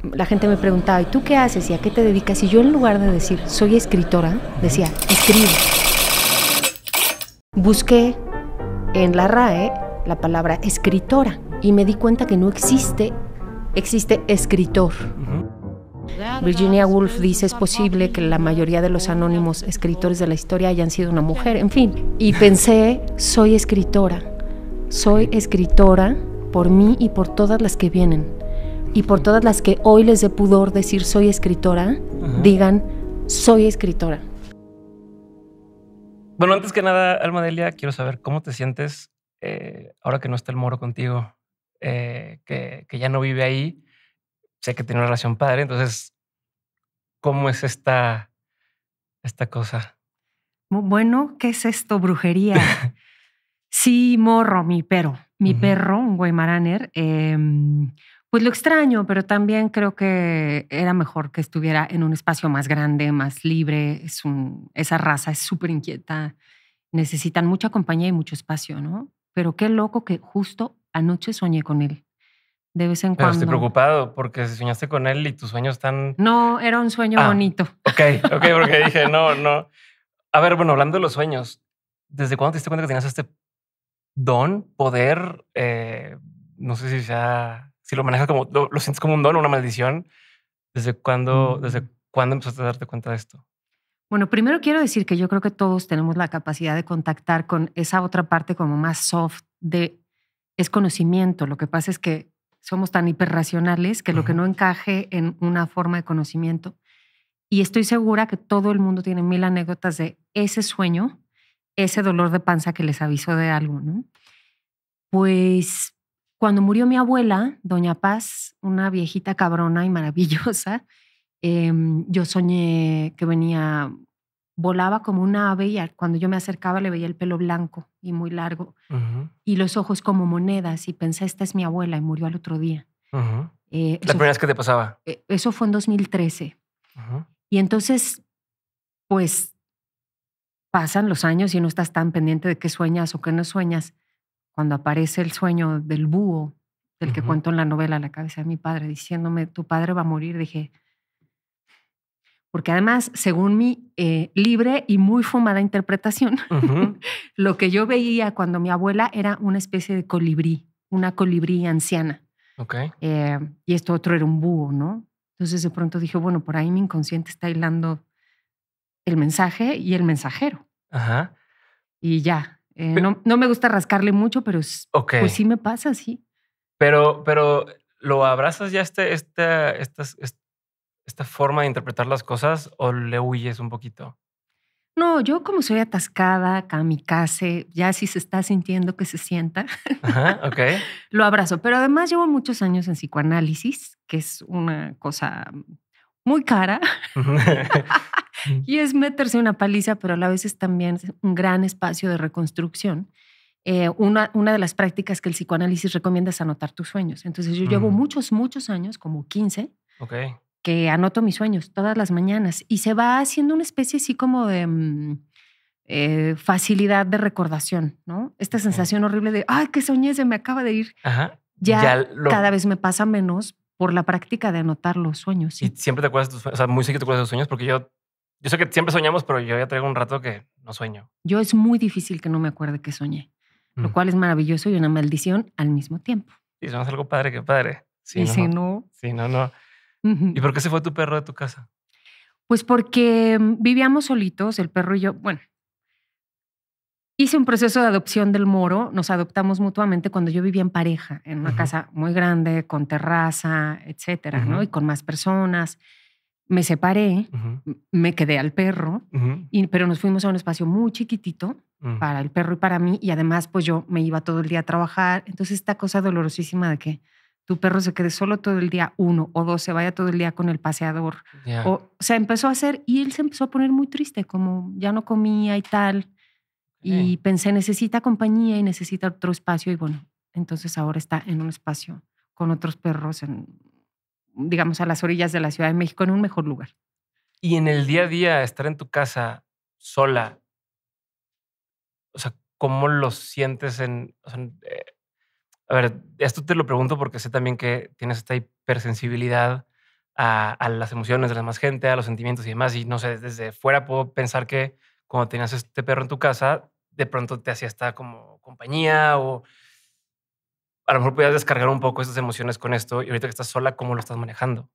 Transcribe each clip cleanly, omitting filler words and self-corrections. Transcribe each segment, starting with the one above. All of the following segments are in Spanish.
la gente me preguntaba, ¿y tú qué haces y a qué te dedicas? Y yo en lugar de decir, soy escritora, decía, escribo. Busqué en la RAE la palabra escritora y me di cuenta que no existe escritor. Virginia Woolf dice, es posible que la mayoría de los anónimos escritores de la historia hayan sido una mujer, en fin. Y pensé, soy escritora por mí y por todas las que vienen. Y por todas las que hoy les dé pudor decir soy escritora, digan, soy escritora. Bueno, antes que nada, Alma Delia, quiero saber cómo te sientes ahora que no está el Moro contigo, que ya no vive ahí. Sé que tiene una relación padre, entonces, ¿cómo es esta cosa? Bueno, ¿qué es esto? Brujería. Sí, Morro, mi perro, un Weimaraner. Pues lo extraño, pero también creo que era mejor que estuviera en un espacio más grande, más libre. Esa raza es súper inquieta. Necesitan mucha compañía y mucho espacio, ¿no? Pero qué loco que justo anoche soñé con él. De vez en Pero cuando. estoy preocupado porque si soñaste con él y tus sueños están... No, era un sueño bonito. Ok, porque dije, no. A ver, bueno, hablando de los sueños, ¿desde cuándo te diste cuenta que tenías este poder? No sé si lo manejas como, lo sientes como un don o una maldición. ¿Desde cuándo empezaste a darte cuenta de esto? Bueno, primero quiero decir que yo creo que todos tenemos la capacidad de contactar con esa otra parte como más soft es conocimiento. Lo que pasa es que somos tan hiperracionales que lo que no encaje en una forma de conocimiento. Y estoy segura que todo el mundo tiene 1000 anécdotas de ese sueño, ese dolor de panza que les avisó de algo, ¿no? Pues cuando murió mi abuela, Doña Paz, una viejita cabrona y maravillosa, yo soñé que volaba como un ave y cuando yo me acercaba le veía el pelo blanco y muy largo y los ojos como monedas y pensé, esta es mi abuela y murió al otro día. ¿La primera vez que te pasaba? Eso fue en 2013. Y entonces, pues pasan los años y no estás tan pendiente de qué sueñas o qué no sueñas. Cuando aparece el sueño del búho, del que cuento en la novela, a la cabeza de mi padre, diciéndome, tu padre va a morir, dije... Porque además, según mi libre y muy fumada interpretación, lo que yo veía cuando mi abuela era una especie de colibrí, una colibrí anciana. Okay. Y esto otro era un búho, ¿no? Entonces de pronto dije, bueno, por ahí mi inconsciente está hilando el mensaje y el mensajero. Ajá. Y ya. No me gusta rascarle mucho, pero pues sí me pasa, sí. Pero ¿lo abrazas ya esta forma de interpretar las cosas o le huyes un poquito? No, yo como soy atascada, kamikaze, ya si se está sintiendo que se sienta, Ajá, okay. Lo abrazo. Pero además llevo muchos años en psicoanálisis, que es una cosa muy cara y es meterse una paliza, pero a la vez es también un gran espacio de reconstrucción. Una de las prácticas que el psicoanálisis recomienda es anotar tus sueños. Entonces yo llevo muchos años, como 15, que anoto mis sueños todas las mañanas y se va haciendo una especie así como de facilidad de recordación, ¿no? Esta sensación horrible de, ay, que soñé, se me acaba de ir. Ajá. Cada vez me pasa menos por la práctica de anotar los sueños. ¿Sí? ¿Y siempre te acuerdas de tus sueños? O sea, muy seguido te acuerdas de tus sueños, porque yo sé que siempre soñamos, pero yo ya traigo un rato que no sueño. Yo es muy difícil que no me acuerde que soñé, lo cual es maravilloso y una maldición al mismo tiempo. Y eso es algo padre, qué padre. Sí, si no. Sí, no. ¿Y por qué se fue tu perro de tu casa? Pues porque vivíamos solitos, el perro y yo. Bueno, hice un proceso de adopción del Moro, nos adoptamos mutuamente cuando yo vivía en pareja, en una casa muy grande, con terraza, etcétera, ¿no? Y con más personas. Me separé, me quedé al perro, pero nos fuimos a un espacio muy chiquitito para el perro y para mí. Y además, pues yo me iba todo el día a trabajar. Entonces, esta cosa dolorosísima de que tu perro se quede solo todo el día, 1 o 2, se vaya todo el día con el paseador. Yeah. O sea, empezó a hacer y él se empezó a poner muy triste, como ya no comía y tal. Y pensé, necesita compañía y necesita otro espacio. Y bueno, entonces ahora está en un espacio con otros perros, digamos, a las orillas de la Ciudad de México, en un mejor lugar. Y en el día a día, estar en tu casa sola, o sea, ¿cómo lo sientes a ver, esto te lo pregunto porque sé también que tienes esta hipersensibilidad a las emociones de la demás gente, a los sentimientos y demás. Y no sé, desde fuera puedo pensar que cuando tenías este perro en tu casa, de pronto te hacía esta como compañía, o a lo mejor podías descargar un poco esas emociones con esto. Y ahorita que estás sola, ¿cómo lo estás manejando?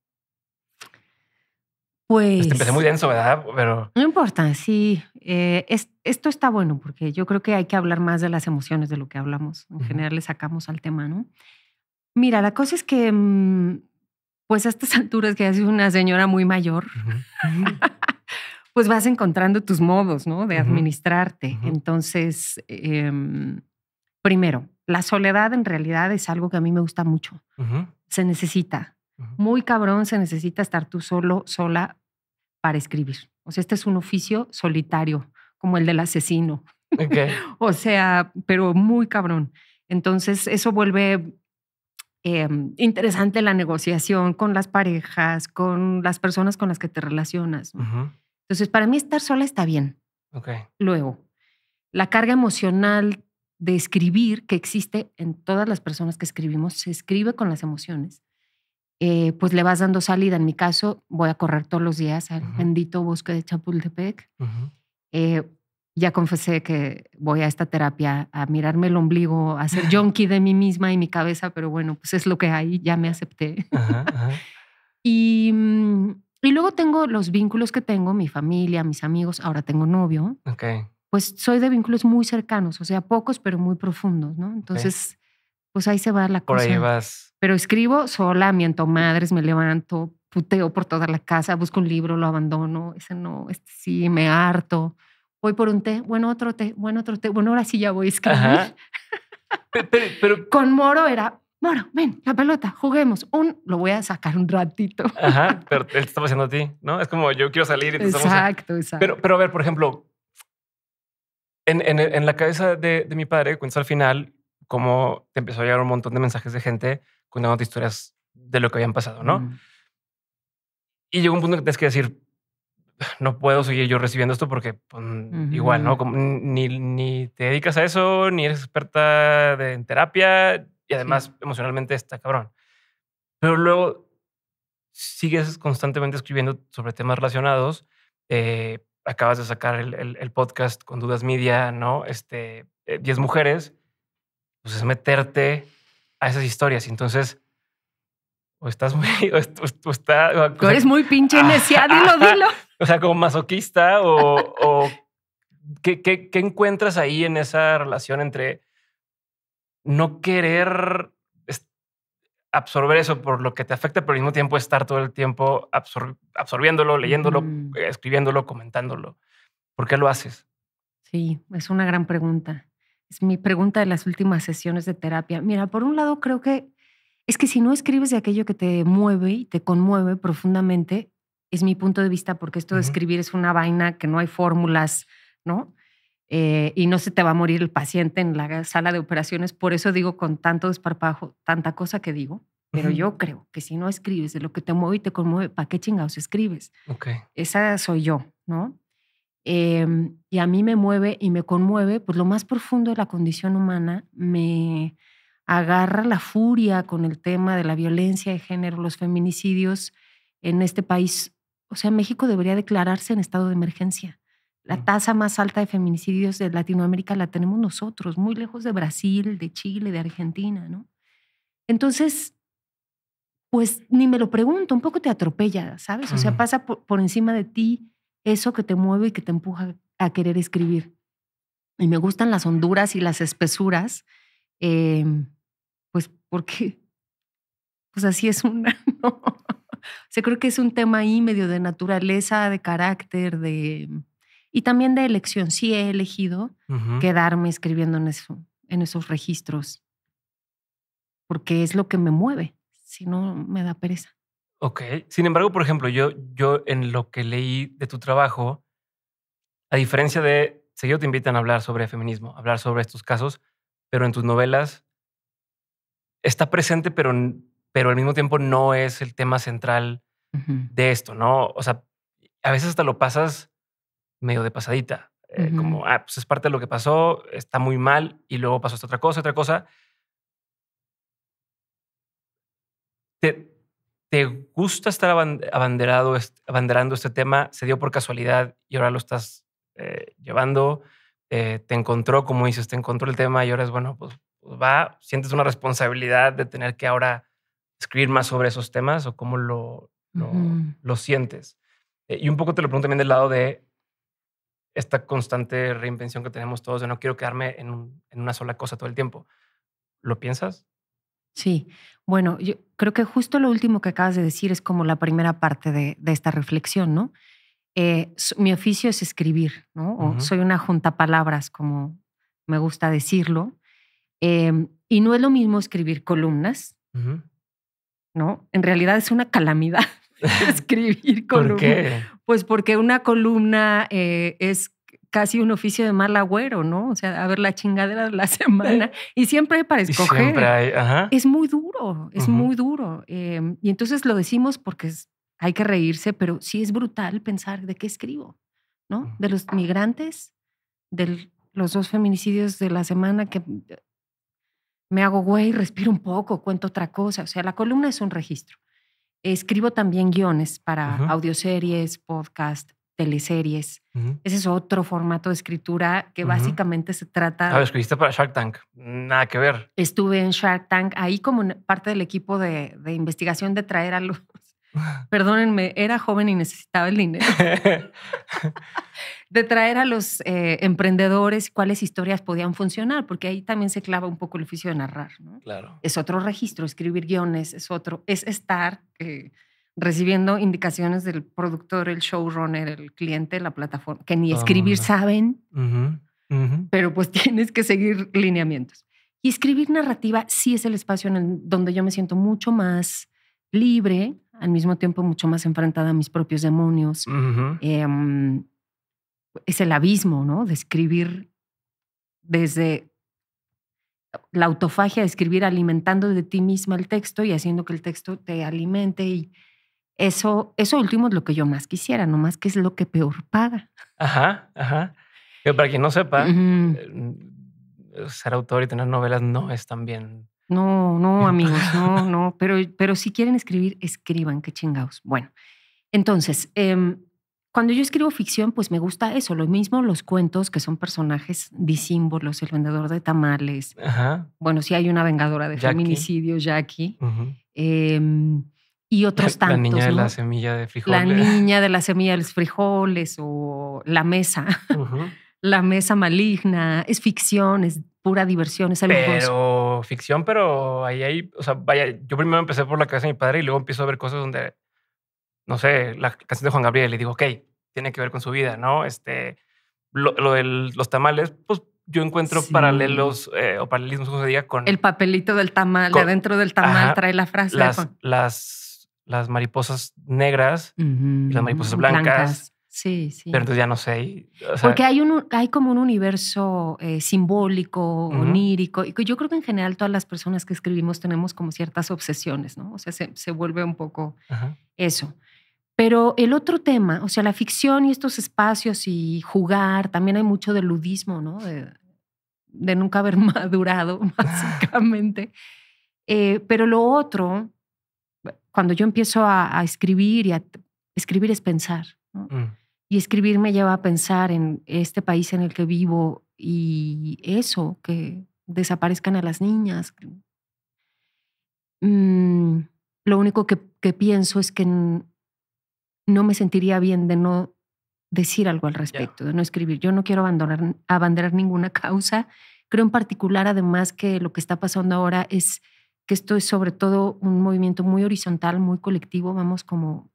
Empecé muy Pues denso, ¿verdad? Pero no importa, sí. Esto está bueno porque yo creo que hay que hablar más de las emociones de lo que hablamos. En general le sacamos al tema, ¿no? Mira, la cosa es que, pues a estas alturas que ya soy una señora muy mayor, pues vas encontrando tus modos, ¿no? De administrarte. Entonces, primero, la soledad en realidad es algo que a mí me gusta mucho. Se necesita. Muy cabrón, se necesita estar tú solo, sola para escribir. O sea, este es un oficio solitario, como el del asesino. Okay. O sea, pero muy cabrón. Entonces, eso vuelve interesante la negociación con las parejas, con las personas con las que te relacionas, ¿no? Entonces, para mí estar sola está bien. Okay. Luego, la carga emocional de escribir que existe en todas las personas que escribimos, se escribe con las emociones. Pues le vas dando salida. En mi caso, voy a correr todos los días al bendito bosque de Chapultepec. Ya confesé que voy a esta terapia a mirarme el ombligo, a ser junkie de mí misma y mi cabeza, pero bueno, pues es lo que hay, ya me acepté. Y luego tengo los vínculos que tengo, mi familia, mis amigos, ahora tengo novio. Okay. Pues soy de vínculos muy cercanos, o sea, pocos, pero muy profundos, ¿no? Entonces, pues ahí se va la cosa. Por ahí vas. Pero escribo sola, miento madres, me levanto, puteo por toda la casa, busco un libro, lo abandono, ese no, este sí, me harto. Voy por un té, bueno, otro té, bueno, otro té. Bueno, ahora sí ya voy a escribir. Pero con Moro era, Moro, ven, la pelota, juguemos. Lo voy a sacar un ratito. Pero él te está pasando a ti, ¿no? Es como yo quiero salir. Y exacto. Pero a ver, por ejemplo, en la cabeza de mi padre, cuentas al final cómo te empezó a llegar un montón de mensajes de gente contándote historias de lo que habían pasado, ¿no? Y llegó un punto que tienes que decir, no puedo seguir yo recibiendo esto porque pues, igual, ¿no? Como, ni te dedicas a eso, ni eres experta en terapia y además emocionalmente está cabrón. Pero luego sigues constantemente escribiendo sobre temas relacionados. Acabas de sacar el podcast con Dudas Media, ¿no? 10 mujeres. Pues es meterte a esas historias. Y entonces, o estás muy... Tú eres muy pinche necia, dilo. O sea, como masoquista o ¿qué encuentras ahí en esa relación entre no querer absorber eso por lo que te afecta, pero al mismo tiempo estar todo el tiempo absorbiéndolo, leyéndolo, escribiéndolo, comentándolo? ¿Por qué lo haces? Sí, es una gran pregunta. Es mi pregunta de las últimas sesiones de terapia. Mira, por un lado creo que es que si no escribes de aquello que te mueve y te conmueve profundamente, es mi punto de vista, porque esto de escribir es una vaina que no hay fórmulas, ¿no? Y no se te va a morir el paciente en la sala de operaciones. Por eso digo con tanto desparpajo, tanta cosa que digo. Pero yo creo que si no escribes de lo que te mueve y te conmueve, ¿para qué chingados escribes? Okay. Esa soy yo, ¿no? Y a mí me mueve y me conmueve, pues lo más profundo de la condición humana. Me agarra la furia con el tema de la violencia de género, los feminicidios en este país. O sea, México debería declararse en estado de emergencia. La tasa más alta de feminicidios de Latinoamérica la tenemos nosotros, muy lejos de Brasil, de Chile, de Argentina, ¿no? Entonces, pues ni me lo pregunto, un poco te atropella, ¿sabes? O sea, pasa por encima de ti eso que te mueve y que te empuja a querer escribir. Y me gustan las honduras y las espesuras, pues porque, pues así es una, ¿no? O sea, creo que es un tema ahí medio de naturaleza, de carácter, y también de elección. Sí he elegido quedarme escribiendo en esos registros, porque es lo que me mueve, si no me da pereza. Ok. Sin embargo, por ejemplo, yo en lo que leí de tu trabajo, a diferencia de, seguido te invitan a hablar sobre feminismo, hablar sobre estos casos, pero en tus novelas está presente, pero al mismo tiempo no es el tema central de esto, ¿no? O sea, a veces hasta lo pasas medio de pasadita, como, pues es parte de lo que pasó, está muy mal, y luego pasó esta otra cosa. ¿Te ¿te gusta estar abanderando este tema? ¿Se dio por casualidad y ahora lo estás llevando? ¿Te encontró, como dices, te encontró el tema y ahora es, bueno, pues va, sientes una responsabilidad de tener que ahora escribir más sobre esos temas o cómo lo sientes? Y un poco te lo pregunto también del lado de esta constante reinvención que tenemos todos de no quiero quedarme en una sola cosa todo el tiempo. ¿Lo piensas? Sí, bueno, yo creo que justo lo último que acabas de decir es como la primera parte de esta reflexión, ¿no? Mi oficio es escribir, ¿no? O soy una juntapalabras, como me gusta decirlo. Y no es lo mismo escribir columnas, ¿no? En realidad es una calamidad escribir columnas. ¿Por qué? Pues porque una columna es casi un oficio de mal agüero, ¿no? O sea, a ver la chingadera de la semana y siempre hay para escoger. Siempre hay, ajá. Es muy duro, es muy duro. Y entonces lo decimos porque hay que reírse, pero sí es brutal pensar de qué escribo, ¿no? De los migrantes, de los 2 feminicidios de la semana que me hago güey, respiro un poco, cuento otra cosa. O sea, la columna es un registro. Escribo también guiones para audioseries, podcast, teleseries. Ese es otro formato de escritura que básicamente se trata... escribiste para Shark Tank. Nada que ver. Estuve en Shark Tank, ahí como parte del equipo de investigación de traer a los... Perdónenme, era joven y necesitaba el dinero. De traer a los emprendedores cuáles historias podían funcionar, porque ahí también se clava un poco el oficio de narrar, ¿no? Claro. Es otro registro, escribir guiones, es estar recibiendo indicaciones del productor, el showrunner, el cliente, la plataforma, que ni escribir saben, pero pues tienes que seguir lineamientos. Y escribir narrativa sí es el espacio donde yo me siento mucho más libre, al mismo tiempo mucho más enfrentada a mis propios demonios. Es el abismo, ¿no? De escribir desde la autofagia, de escribir alimentando de ti misma el texto y haciendo que el texto te alimente. Y eso último es lo que yo más quisiera, nomás que es lo que peor paga. Ajá. Pero para quien no sepa, ser autor y tener novelas no es tan bien. No, amigos, no. Pero si quieren escribir, escriban, qué chingados. Bueno, entonces, cuando yo escribo ficción, pues me gusta eso. Lo mismo los cuentos, que son personajes disímbolos, el vendedor de tamales. Bueno, sí hay una vengadora de feminicidios, Jackie. Y otros tantos. La niña de ¿no? la semilla de frijoles. La niña de la semilla de los frijoles o la mesa. La mesa maligna. Es ficción, es pura diversión, es algo Pero ficción, pero ahí hay, o sea, vaya, yo primero empecé por la cabeza de mi padre y luego empiezo a ver cosas donde, no sé, la canción de Juan Gabriel y digo, ok, tiene que ver con su vida, ¿no? Lo de los tamales, pues yo encuentro paralelos o paralelismos, como se diga, con... El papelito del tamal, de adentro del tamal trae la frase. Las mariposas negras y las mariposas blancas. Sí. Pero entonces ya no sé. O sea, porque hay como un universo simbólico, onírico. Y yo creo que en general todas las personas que escribimos tenemos como ciertas obsesiones, ¿no? O sea, se vuelve un poco eso. Pero el otro tema, o sea, la ficción y estos espacios y jugar, también hay mucho de ludismo, ¿no? De nunca haber madurado, básicamente. Pero lo otro, cuando yo empiezo a escribir, escribir es pensar, ¿no? Y escribir me lleva a pensar en este país en el que vivo y eso, que desaparezcan a las niñas. Lo único que pienso es que no me sentiría bien de no decir algo al respecto, de no escribir. Yo no quiero abanderar ninguna causa. Creo en particular, además, que lo que está pasando ahora es que esto es sobre todo un movimiento muy horizontal, muy colectivo. Vamos como...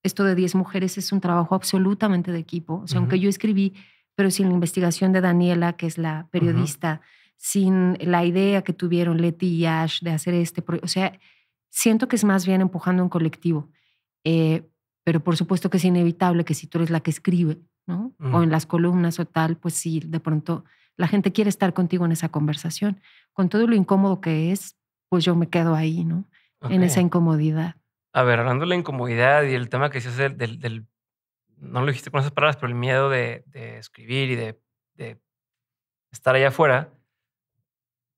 Esto de 10 mujeres es un trabajo absolutamente de equipo. O sea, aunque yo escribí, pero sin la investigación de Daniela, que es la periodista, sin la idea que tuvieron Leti y Ash de hacer o sea, siento que es más bien empujando un colectivo. Pero por supuesto que es inevitable que si tú eres la que escribe, ¿no? O en las columnas o tal, pues sí, de pronto la gente quiere estar contigo en esa conversación. Con todo lo incómodo que es, pues yo me quedo ahí, ¿no? En esa incomodidad. A ver, hablando de la incomodidad y el tema que dices no lo dijiste con esas palabras, pero el miedo de escribir y de estar allá afuera,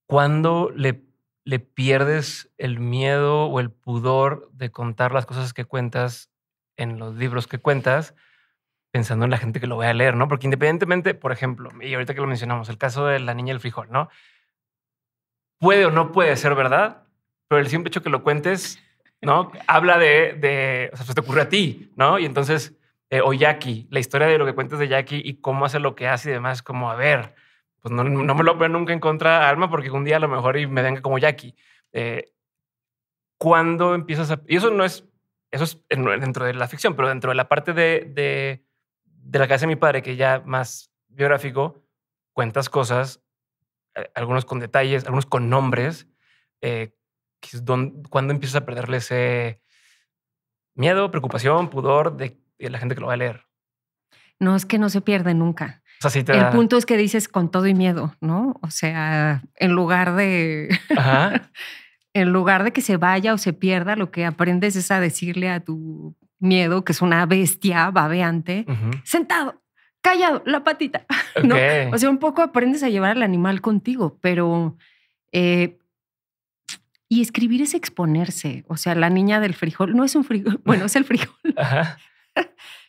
¿cuándo le le pierdes el miedo o el pudor de contar las cosas que cuentas en los libros que cuentas, pensando en la gente que lo vaya a leer, ¿no? Porque independientemente, por ejemplo, y ahorita que lo mencionamos, el caso de la niña y el frijol, ¿no? Puede o no puede ser verdad, pero el simple hecho que lo cuentes, ¿no? Habla o sea, pues te ocurrió a ti, ¿no? Y entonces, o Jackie, la historia de lo que cuentas de Jackie y cómo hace lo que hace y demás, como, a ver, pues no me lo veo nunca en contra, Alma, porque un día a lo mejor y me venga como Jackie. ¿Cuándo empiezas a...? Y eso es dentro de la ficción, pero dentro de la parte de la casa de mi padre, que ya más biográfico, cuentas cosas, algunos con detalles, algunos con nombres, ¿cuándo empiezas a perderle ese miedo, preocupación, pudor de la gente que lo va a leer? No, es que no se pierde nunca. O sea, sí El punto es que dices con todo y miedo, ¿no? O sea, en lugar de... Ajá. En lugar de que se vaya o se pierda, lo que aprendes es a decirle a tu miedo, que es una bestia babeante, sentado, callado, la patita. ¿No? O sea, un poco aprendes a llevar al animal contigo, pero... y escribir es exponerse. O sea, la niña del frijol no es un frijol, bueno, es el frijol. Ajá.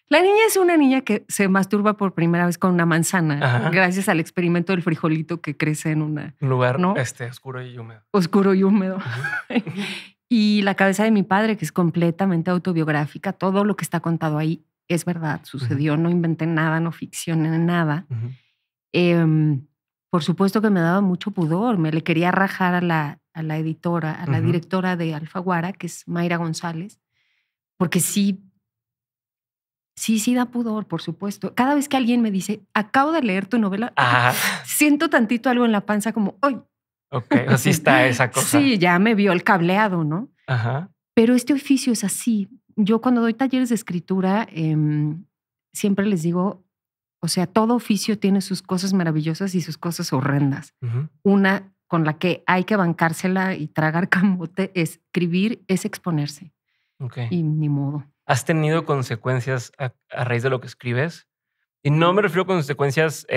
La niña es una niña que se masturba por primera vez con una manzana, Ajá, gracias al experimento del frijolito que crece en un lugar, ¿no? Oscuro y húmedo. Oscuro y húmedo. Y la cabeza de mi padre, que es completamente autobiográfica, todo lo que está contado ahí es verdad, sucedió, no inventé nada, no ficcioné nada. Por supuesto que me daba mucho pudor, me le quería rajar a la editora, a la directora de Alfaguara, que es Mayra González, porque sí da pudor, por supuesto. Cada vez que alguien me dice, acabo de leer tu novela, siento tantito algo en la panza como, ¡ay! Ok, así está esa cosa. Sí, ya me vio el cableado, ¿no? Ajá. Pero este oficio es así. Yo cuando doy talleres de escritura, siempre les digo, o sea, todo oficio tiene sus cosas maravillosas y sus cosas horrendas. Una con la que hay que bancársela y tragar camote, escribir es exponerse. Okay. Y ni modo. ¿Has tenido consecuencias a raíz de lo que escribes? Y no me refiero a consecuencias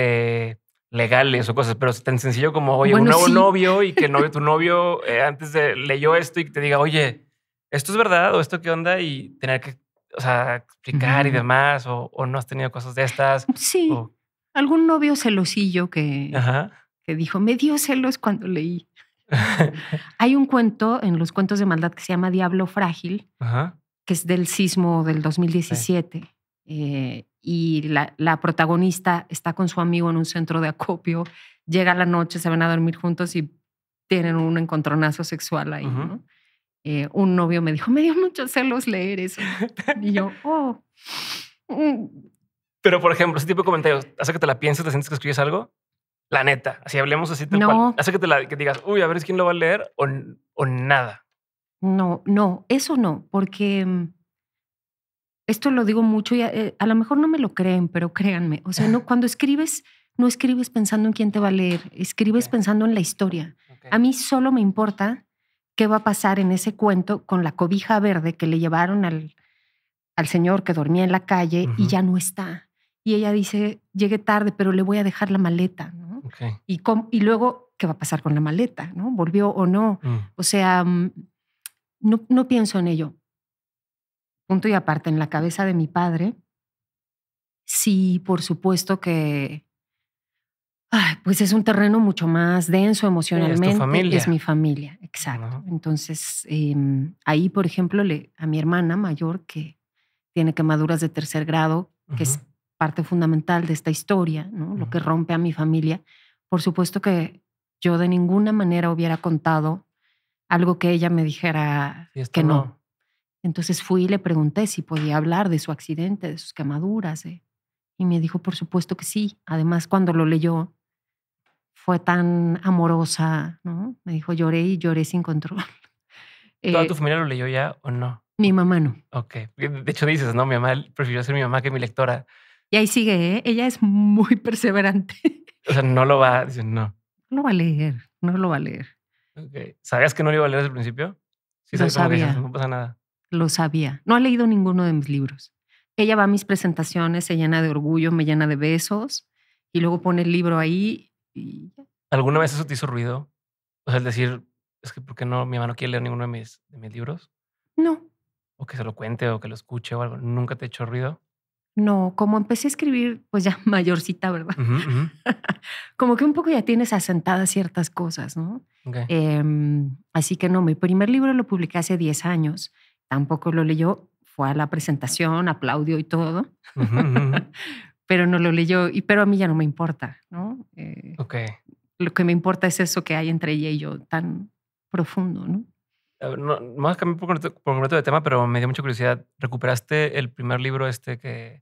legales o cosas, pero tan sencillo como, oye, bueno, un nuevo novio y que tu novio antes leyó esto y que te diga, oye, ¿esto es verdad o esto qué onda? Y tener que, o sea, explicar y demás, o no has tenido cosas de estas. Sí, algún novio celosillo que dijo, me dio celos cuando leí. Hay un cuento en los cuentos de maldad que se llama Diablo Frágil, que es del sismo del 2017. Y la protagonista está con su amigo en un centro de acopio, llega la noche, se van a dormir juntos y tienen un encontronazo sexual ahí, ¿no? Un novio me dijo, me dio muchos celos leer eso. Y yo, Pero, por ejemplo, ese tipo de comentarios, ¿hace que te la pienses, te sientes que escribes algo? La neta, así hablemos así tal cual. ¿Hace que digas, uy, a ver quién lo va a leer o nada? No, eso no, porque esto lo digo mucho y a lo mejor no me lo creen, pero créanme. O sea, cuando escribes, no escribes pensando en quién te va a leer, escribes pensando en la historia. A mí solo me importa qué va a pasar en ese cuento con la cobija verde que le llevaron al señor que dormía en la calle y ya no está. Y ella dice, llegué tarde, pero le voy a dejar la maleta, ¿no? Y luego, ¿qué va a pasar con la maleta? ¿No? ¿Volvió o no? O sea, no pienso en ello. Punto y aparte, en la cabeza de mi padre, sí, por supuesto que pues es un terreno mucho más denso emocionalmente. Es tu familia. Es mi familia, exacto. Entonces, ahí, por ejemplo, a mi hermana mayor, que tiene quemaduras de 3er grado, que es parte fundamental de esta historia, ¿no? Lo que rompe a mi familia. Por supuesto que yo de ninguna manera hubiera contado algo que ella me dijera que no. Entonces fui y le pregunté si podía hablar de su accidente, de sus quemaduras. Y me dijo, por supuesto que sí. Además, cuando lo leyó, fue tan amorosa, ¿no? Me dijo, lloré y lloré sin control. ¿Toda tu familia lo leyó ya o no? Mi mamá no. Ok. De hecho dices, ¿no? Mi mamá prefirió ser mi mamá que mi lectora. Y ahí sigue, ¿eh? Ella es muy perseverante. O sea, no lo va, dice, no. No lo va a leer, no lo va a leer. Okay. ¿Sabías que no lo iba a leer desde el principio? Sí, lo sabía. Dices, no pasa nada. Lo sabía. No ha leído ninguno de mis libros. Ella va a mis presentaciones, se llena de orgullo, me llena de besos y luego pone el libro ahí y... ¿Alguna vez eso te hizo ruido? O sea, el decir, es que ¿por qué no? Mi mamá no quiere leer ninguno de mis libros. No, O que se lo cuente o que lo escuche o algo. ¿Nunca te ha hecho ruido? no, como empecé a escribir, pues ya mayorcita, ¿verdad? Ujú, ujú. Como que un poco ya tienes asentadas ciertas cosas, ¿no? Ok. Así que no, mi primer libro lo publiqué hace 10 años. Tampoco lo leyó, fue a la presentación, aplaudió y todo, Ujú, ujú. pero no lo leyó, pero a mí ya no me importa, ¿no? Ok. Lo que me importa es eso que hay entre ella y yo tan profundo, ¿no? A ver, no, vamos a cambiar por completo de tema, pero me dio mucha curiosidad. ¿Recuperaste el primer libro que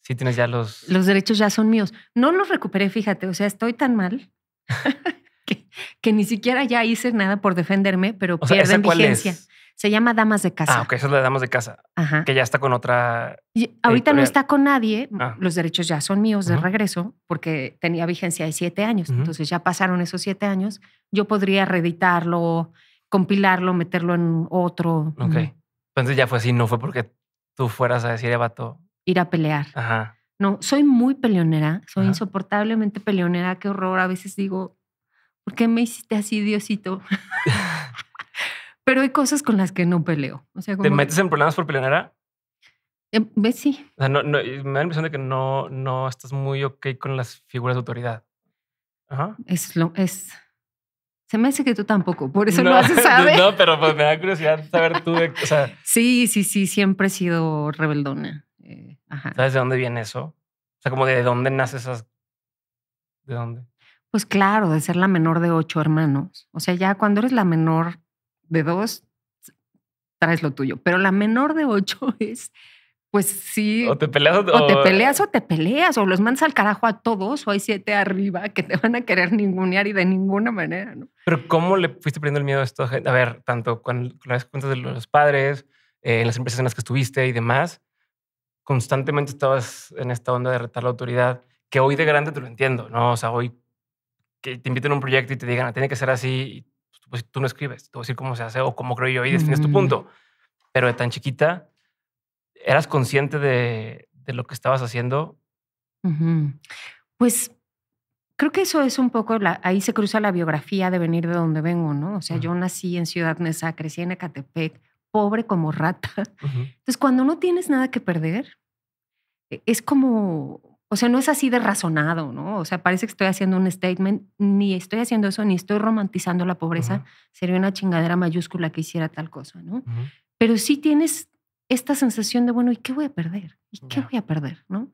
sí tienes ya los... Los derechos ya son míos. No los recuperé, fíjate, o sea, estoy tan mal que ni siquiera ya hice nada por defenderme, pero O sea, ¿esa pierden cuál vigencia. es? Se llama Damas de Casa. Ah, ok, eso es la de Damas de Casa, Ajá. que ya está con otra Y ahorita no editorial. está con nadie, Ah. los derechos ya son míos de Ujú. regreso, porque tenía vigencia de 7 años. Ujú. Entonces ya pasaron esos 7 años. Yo podría reeditarlo, compilarlo, meterlo en otro. Ok. Entonces ya fue así, no fue porque tú fueras a decir, vato. Ir a pelear. Ajá. No, soy muy peleonera, soy Ajá. insoportablemente peleonera. Qué horror. A veces digo, ¿por qué me hiciste así, Diosito? Pero hay cosas con las que no peleo. O sea, ¿Te como metes en problemas por peleonera? ¿ves? Sí. O sea, no, me da la impresión de que no estás muy ok con las figuras de autoridad. Ajá. Se me hace que tú tampoco, por eso no, lo haces, ¿sabes? No, pero pues me da curiosidad saber tú, o sea, Sí, siempre he sido rebeldona. Ajá. ¿sabes de dónde viene eso? O sea, como de dónde nace esas... ¿De dónde? Pues claro, de ser la menor de 8 hermanos. O sea, ya cuando eres la menor de 2, traes lo tuyo. Pero la menor de 8 es, pues sí. O te peleas O te peleas o te peleas. O los mandas al carajo a todos. O hay 7 arriba que te van a querer ningunear y de ninguna manera, ¿no? Pero ¿cómo le fuiste perdiendo el miedo a esto? A ver, tanto con las cuentas de los padres, en las empresas en las que estuviste y demás, constantemente estabas en esta onda de retar la autoridad, que hoy de grande te lo entiendo, ¿no? O sea, hoy que te inviten a un proyecto y te digan, tiene que ser así, y pues tú no escribes, te voy a decir cómo se hace o cómo creo yo y defines tu punto. Pero de tan chiquita, ¿eras consciente de lo que estabas haciendo? Pues creo que eso es un poco, ahí se cruza la biografía de venir de donde vengo, ¿no? O sea, yo nací en Ciudad Neza, crecí en Ecatepec, pobre como rata. Entonces, cuando no tienes nada que perder, es como, o sea, no es así de razonado, ¿no? O sea, parece que estoy haciendo un statement, ni estoy haciendo eso, ni estoy romantizando la pobreza. Sería una chingadera mayúscula que hiciera tal cosa, ¿no? Pero sí tienes esta sensación de, bueno, ¿y qué voy a perder? ¿Y qué voy a perder, no?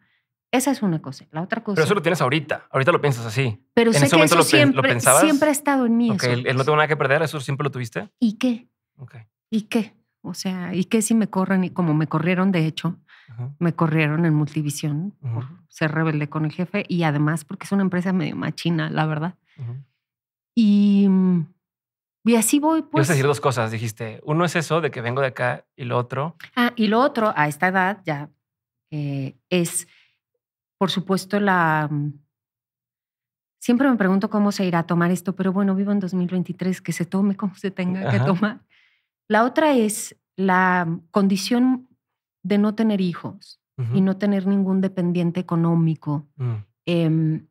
Esa es una cosa. La otra cosa... Pero eso lo tienes ahorita. Ahorita lo piensas así. Pero en sé ese que momento eso lo pensabas. Siempre ha estado en mí. Ok, eso. el no tengo nada que perder, ¿eso siempre lo tuviste? ¿Y qué? Okay. ¿Y qué? O sea, ¿y qué si me corren? Y como me corrieron, de hecho, me corrieron en Multivisión por ser rebelde con el jefe y además porque es una empresa medio machina, la verdad. Y así voy, pues. Ibas a decir dos cosas. Dijiste, uno es eso de que vengo de acá y lo otro. Y lo otro, a esta edad ya, es, por supuesto, siempre me pregunto cómo se irá a tomar esto, pero bueno, vivo en 2023, que se tome como se tenga que tomar. La otra es la condición de no tener hijos y no tener ningún dependiente económico.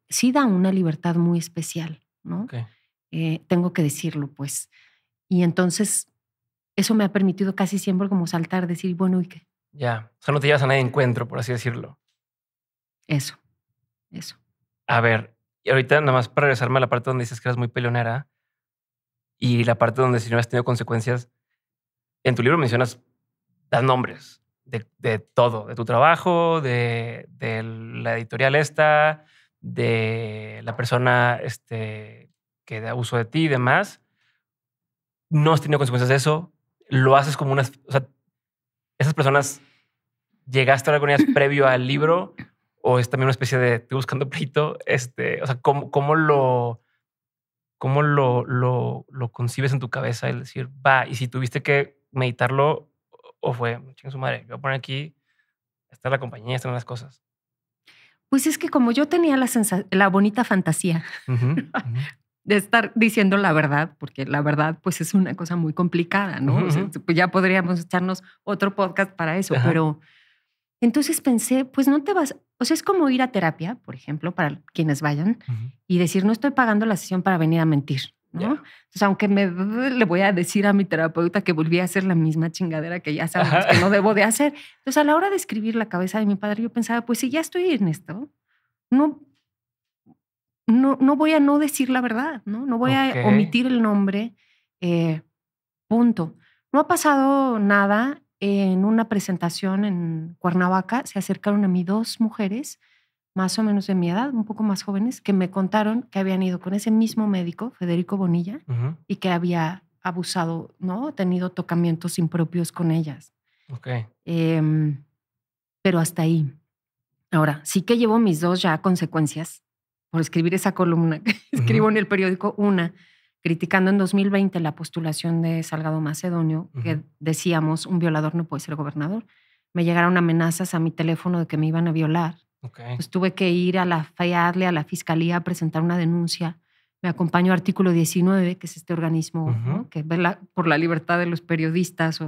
Sí da una libertad muy especial, ¿no? Okay. Tengo que decirlo, pues. Y entonces eso me ha permitido casi siempre como saltar, decir, bueno, ¿y qué? Ya, o sea, no te llevas a nadie de encuentro, por así decirlo. Eso. A ver, y ahorita nada más para regresarme a la parte donde dices que eras muy peleonera y la parte donde si no has tenido consecuencias, en tu libro mencionas, das nombres de todo, de tu trabajo, de la editorial esta, de la persona que da uso de ti y demás. No has tenido consecuencias de eso, lo haces como o sea, esas personas, ¿llegaste a hablar con ellas previo al libro o es también una especie de estoy buscando pleito? O sea, ¿cómo lo concibes en tu cabeza? El decir, va, y si tuviste que meditarlo o fue, chinga su madre, voy a poner aquí, está la compañía, están las cosas. Pues es que como yo tenía la bonita fantasía de estar diciendo la verdad, porque la verdad pues es una cosa muy complicada, ¿no? O sea, pues ya podríamos echarnos otro podcast para eso, pero entonces pensé, pues no te vas, o sea, es como ir a terapia, por ejemplo, para quienes vayan y decir, no estoy pagando la sesión para venir a mentir, ¿no? Ya. Entonces, aunque le voy a decir a mi terapeuta que volví a hacer la misma chingadera que ya sabemos que no debo de hacer. Entonces, a la hora de escribir la cabeza de mi padre, yo pensaba, pues si ya estoy en esto, no voy a no decir la verdad, ¿no? No voy a omitir el nombre, punto. No ha pasado nada. En una presentación en Cuernavaca se acercaron a mí 2 mujeres, más o menos de mi edad, un poco más jóvenes, que me contaron que habían ido con ese mismo médico, Federico Bonilla, y que había abusado, ¿no? Tenido tocamientos impropios con ellas. Pero hasta ahí. Ahora, sí que llevo mis 2 ya consecuencias por escribir esa columna que escribo en el periódico. Una, criticando en 2020 la postulación de Salgado Macedonio, que decíamos, un violador no puede ser gobernador. Me llegaron amenazas a mi teléfono de que me iban a violar. Pues tuve que ir a la FEADLE, a la fiscalía, a presentar una denuncia. Me acompañó Artículo 19, que es este organismo, ¿no? Que ve por la libertad de los periodistas.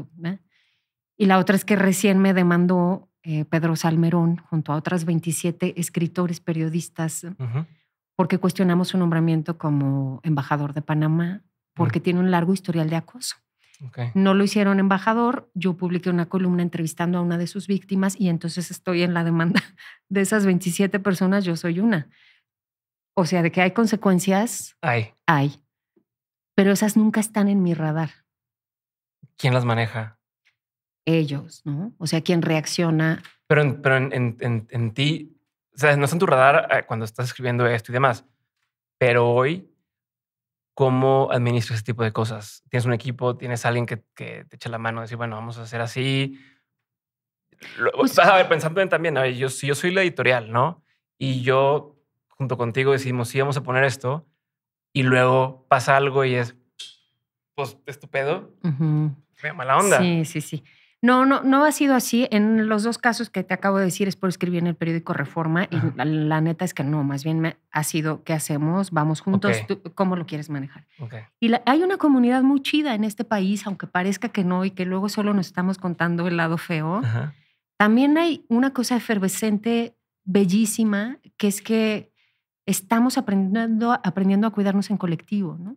Y la otra es que recién me demandó Pedro Salmerón, junto a otras 27 escritores, periodistas, porque cuestionamos su nombramiento como embajador de Panamá, porque tiene un largo historial de acoso. No lo hicieron embajador. Yo publiqué una columna entrevistando a una de sus víctimas y entonces estoy en la demanda de esas 27 personas. Yo soy una. O sea, de que hay consecuencias. Hay. Pero esas nunca están en mi radar. ¿Quién las maneja? Ellos, ¿no? O sea, ¿quién reacciona? Pero en ti, o sea, no está en tu radar cuando estás escribiendo esto y demás. Pero hoy, ¿cómo administras ese tipo de cosas? ¿Tienes un equipo? ¿Tienes alguien que te eche la mano? Decir, bueno, vamos a hacer así. Pues, a ver, pensando en también, a ver, yo soy la editorial, ¿no? Y yo, junto contigo, decidimos, sí, vamos a poner esto. Y luego pasa algo y es, pues, estúpido. Mala onda. Sí. No ha sido así. En los 2 casos que te acabo de decir es por escribir en el periódico Reforma. Y la neta es que no, más bien ha sido, ¿qué hacemos? Vamos juntos. ¿Tú cómo lo quieres manejar? Y hay una comunidad muy chida en este país, aunque parezca que no y que luego solo nos estamos contando el lado feo. También hay una cosa efervescente, bellísima, que es que estamos aprendiendo a cuidarnos en colectivo, ¿no?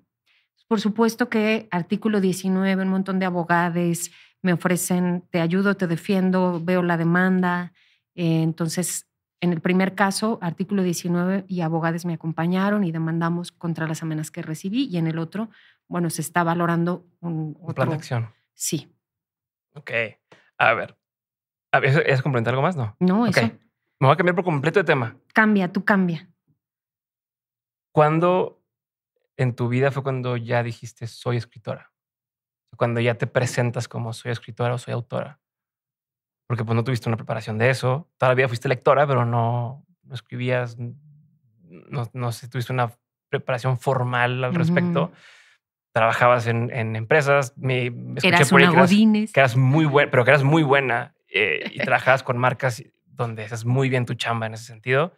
Por supuesto que Artículo 19, un montón de abogados me ofrecen, te ayudo, te defiendo, veo la demanda. Entonces, en el primer caso, Artículo 19 y abogados me acompañaron y demandamos contra las amenazas que recibí. Y en el otro, bueno, se está valorando un plan de acción. Sí. A ver, ¿es complementar algo más? No, eso. Me voy a cambiar por completo de tema. Tú cambia. ¿Cuándo en tu vida fue cuando ya dijiste soy escritora? Cuando ya te presentas como soy escritora o soy autora. Porque pues no tuviste una preparación de eso. Todavía fuiste lectora, pero no escribías, no sé, tuviste una preparación formal al respecto. Trabajabas en empresas. Me eras una Godínez. Que eras muy buena, pero que eras muy buena y trabajabas con marcas donde haces muy bien tu chamba en ese sentido.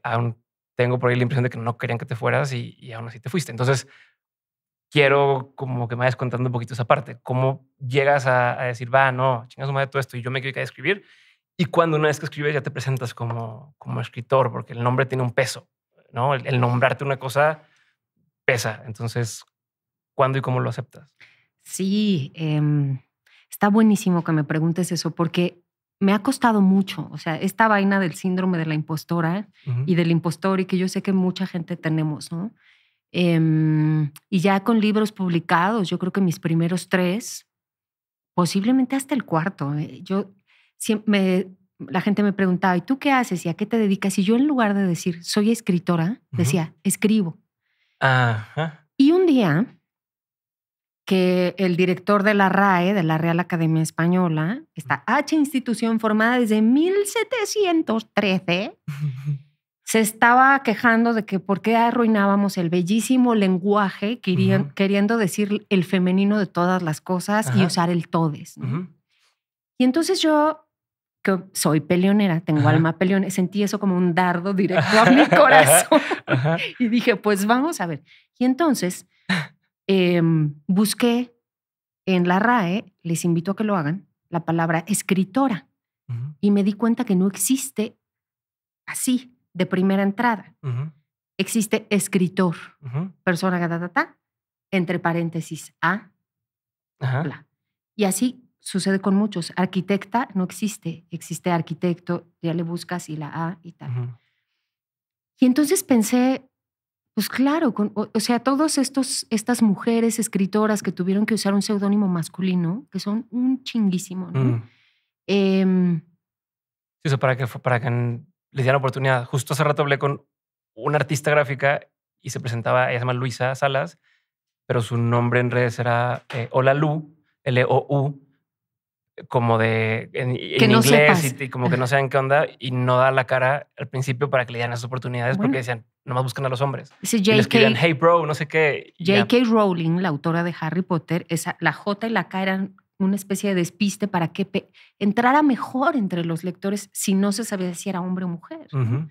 Aún tengo por ahí la impresión de que no querían que te fueras y aún así te fuiste. Entonces, quiero como que me vayas contando un poquito esa parte. ¿Cómo llegas a decir, no, chingas su madre todo esto y yo me quiero ir a escribir? Y cuando una vez que escribes ya te presentas como escritor, porque el nombre tiene un peso, ¿no? El nombrarte una cosa pesa. Entonces, ¿cuándo y cómo lo aceptas? Sí, está buenísimo que me preguntes eso porque me ha costado mucho. O sea, esta vaina del síndrome de la impostora y del impostor y que yo sé que mucha gente tenemos, ¿no? Y ya con libros publicados, yo creo que mis primeros 3, posiblemente hasta el 4. Yo siempre, la gente me preguntaba, ¿y tú qué haces? ¿Y a qué te dedicas? Y yo en lugar de decir, soy escritora, decía, escribo. Y un día que el director de la RAE, de la Real Academia Española, esta institución formada desde 1713, se estaba quejando de que por qué arruinábamos el bellísimo lenguaje queriendo decir el femenino de todas las cosas y usar el todes, ¿no? Y entonces yo, que soy peleonera, tengo alma peleonera, sentí eso como un dardo directo a mi corazón. Y dije, pues vamos a ver. Y entonces busqué en la RAE, les invito a que lo hagan, la palabra escritora. Y me di cuenta que no existe así, de primera entrada. Existe escritor, persona, entre paréntesis A, Ajá. bla. Y así sucede con muchos. Arquitecta no existe. Existe arquitecto, ya le buscas y la A y tal. Ujú. Y entonces pensé, pues claro, o sea, todas estas mujeres escritoras que tuvieron que usar un seudónimo masculino, que son un chinguísimo, ¿no? Mm. Em, Sí, eso para que les dieran oportunidad. Justo hace rato hablé con una artista gráfica y se presentaba, ella se llama Luisa Salas, pero su nombre en redes era Hola Lu, L-O-U, como en que no inglés sepas. y como que no saben qué onda y no da la cara al principio para que le dieran esas oportunidades porque Bueno, decían, nomás buscan a los hombres. ese Y le escribían, hey bro, no sé qué. Y ya. J.K. Rowling, la autora de Harry Potter, la J y la K eran una especie de despiste para que entrara mejor entre los lectores si no se sabía si era hombre o mujer, ¿no? Ujú.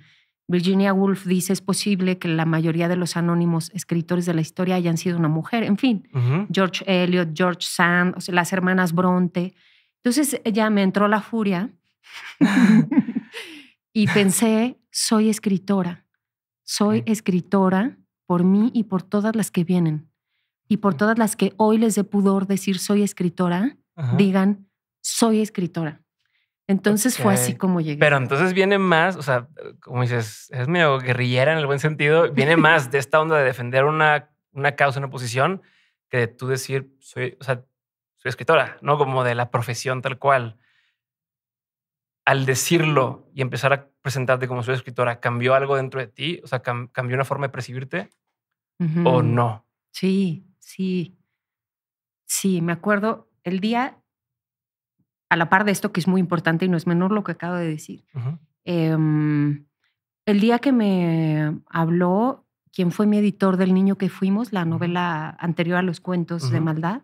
Virginia Woolf dice, es posible que la mayoría de los anónimos escritores de la historia hayan sido una mujer. En fin, Ujú. George Eliot, George Sand, o sea, las hermanas Bronte. Entonces ya me entró la furia y pensé, soy escritora por mí y por todas las que vienen. Y por todas las que hoy les dé pudor decir soy escritora, Ajá. digan soy escritora. Entonces fue así Ok. como llegué. Pero entonces viene más, o sea, como dices, es medio guerrillera en el buen sentido, viene más de esta onda de defender una causa, una posición, que de tú decir, soy escritora, ¿no? Como de la profesión tal cual. Al decirlo y empezar a presentarte como soy escritora, ¿cambió algo dentro de ti? O sea, ¿cambió una forma de percibirte o Ujú. no? Sí, sí, sí. Me acuerdo el día, a la par de esto que es muy importante y no es menor lo que acabo de decir. Ujú. El día que me habló quien fue mi editor del Niño que fuimos, la novela anterior a los cuentos de Ujú. maldad,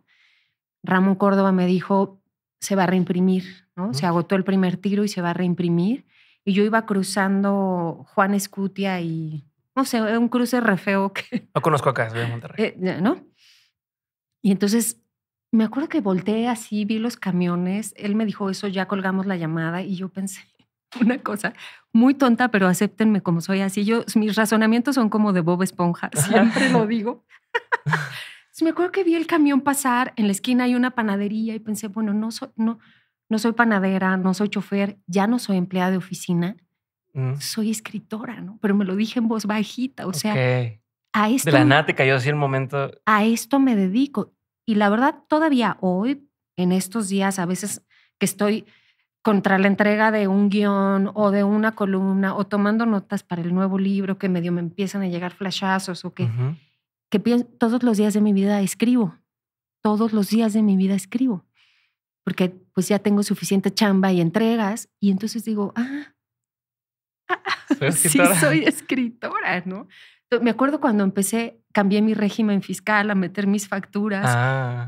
Ramón Córdoba me dijo, se va a reimprimir, ¿no? Ujú. Se agotó el primer tiro y se va a reimprimir. Y yo iba cruzando Juan Escutia y, no sé, un cruce re feo que, No conozco acá, soy de Monterrey. ¿no? Y entonces me acuerdo que volteé así, vi los camiones, él me dijo eso, ya colgamos la llamada y yo pensé una cosa muy tonta, pero acéptenme como soy así. Mis razonamientos son como de Bob Esponja, siempre lo digo. Entonces me acuerdo que vi el camión pasar, en la esquina hay una panadería y pensé, bueno, no soy panadera, no soy chofer, ya no soy empleada de oficina, Mm. soy escritora, ¿no? Pero me lo dije en voz bajita, o sea, Ok. a De esto, la nada te cayó así el momento. a esto me dedico. Y la verdad, todavía hoy, en estos días, a veces que estoy contra la entrega de un guión o de una columna o tomando notas para el nuevo libro que medio me empiezan a llegar flashazos o Ujú. que todos los días de mi vida escribo. Todos los días de mi vida escribo. Porque pues ya tengo suficiente chamba y entregas y entonces digo, Soy sí escritora. soy escritora, ¿no? Me acuerdo cuando empecé, cambié mi régimen fiscal a meter mis facturas, Ah.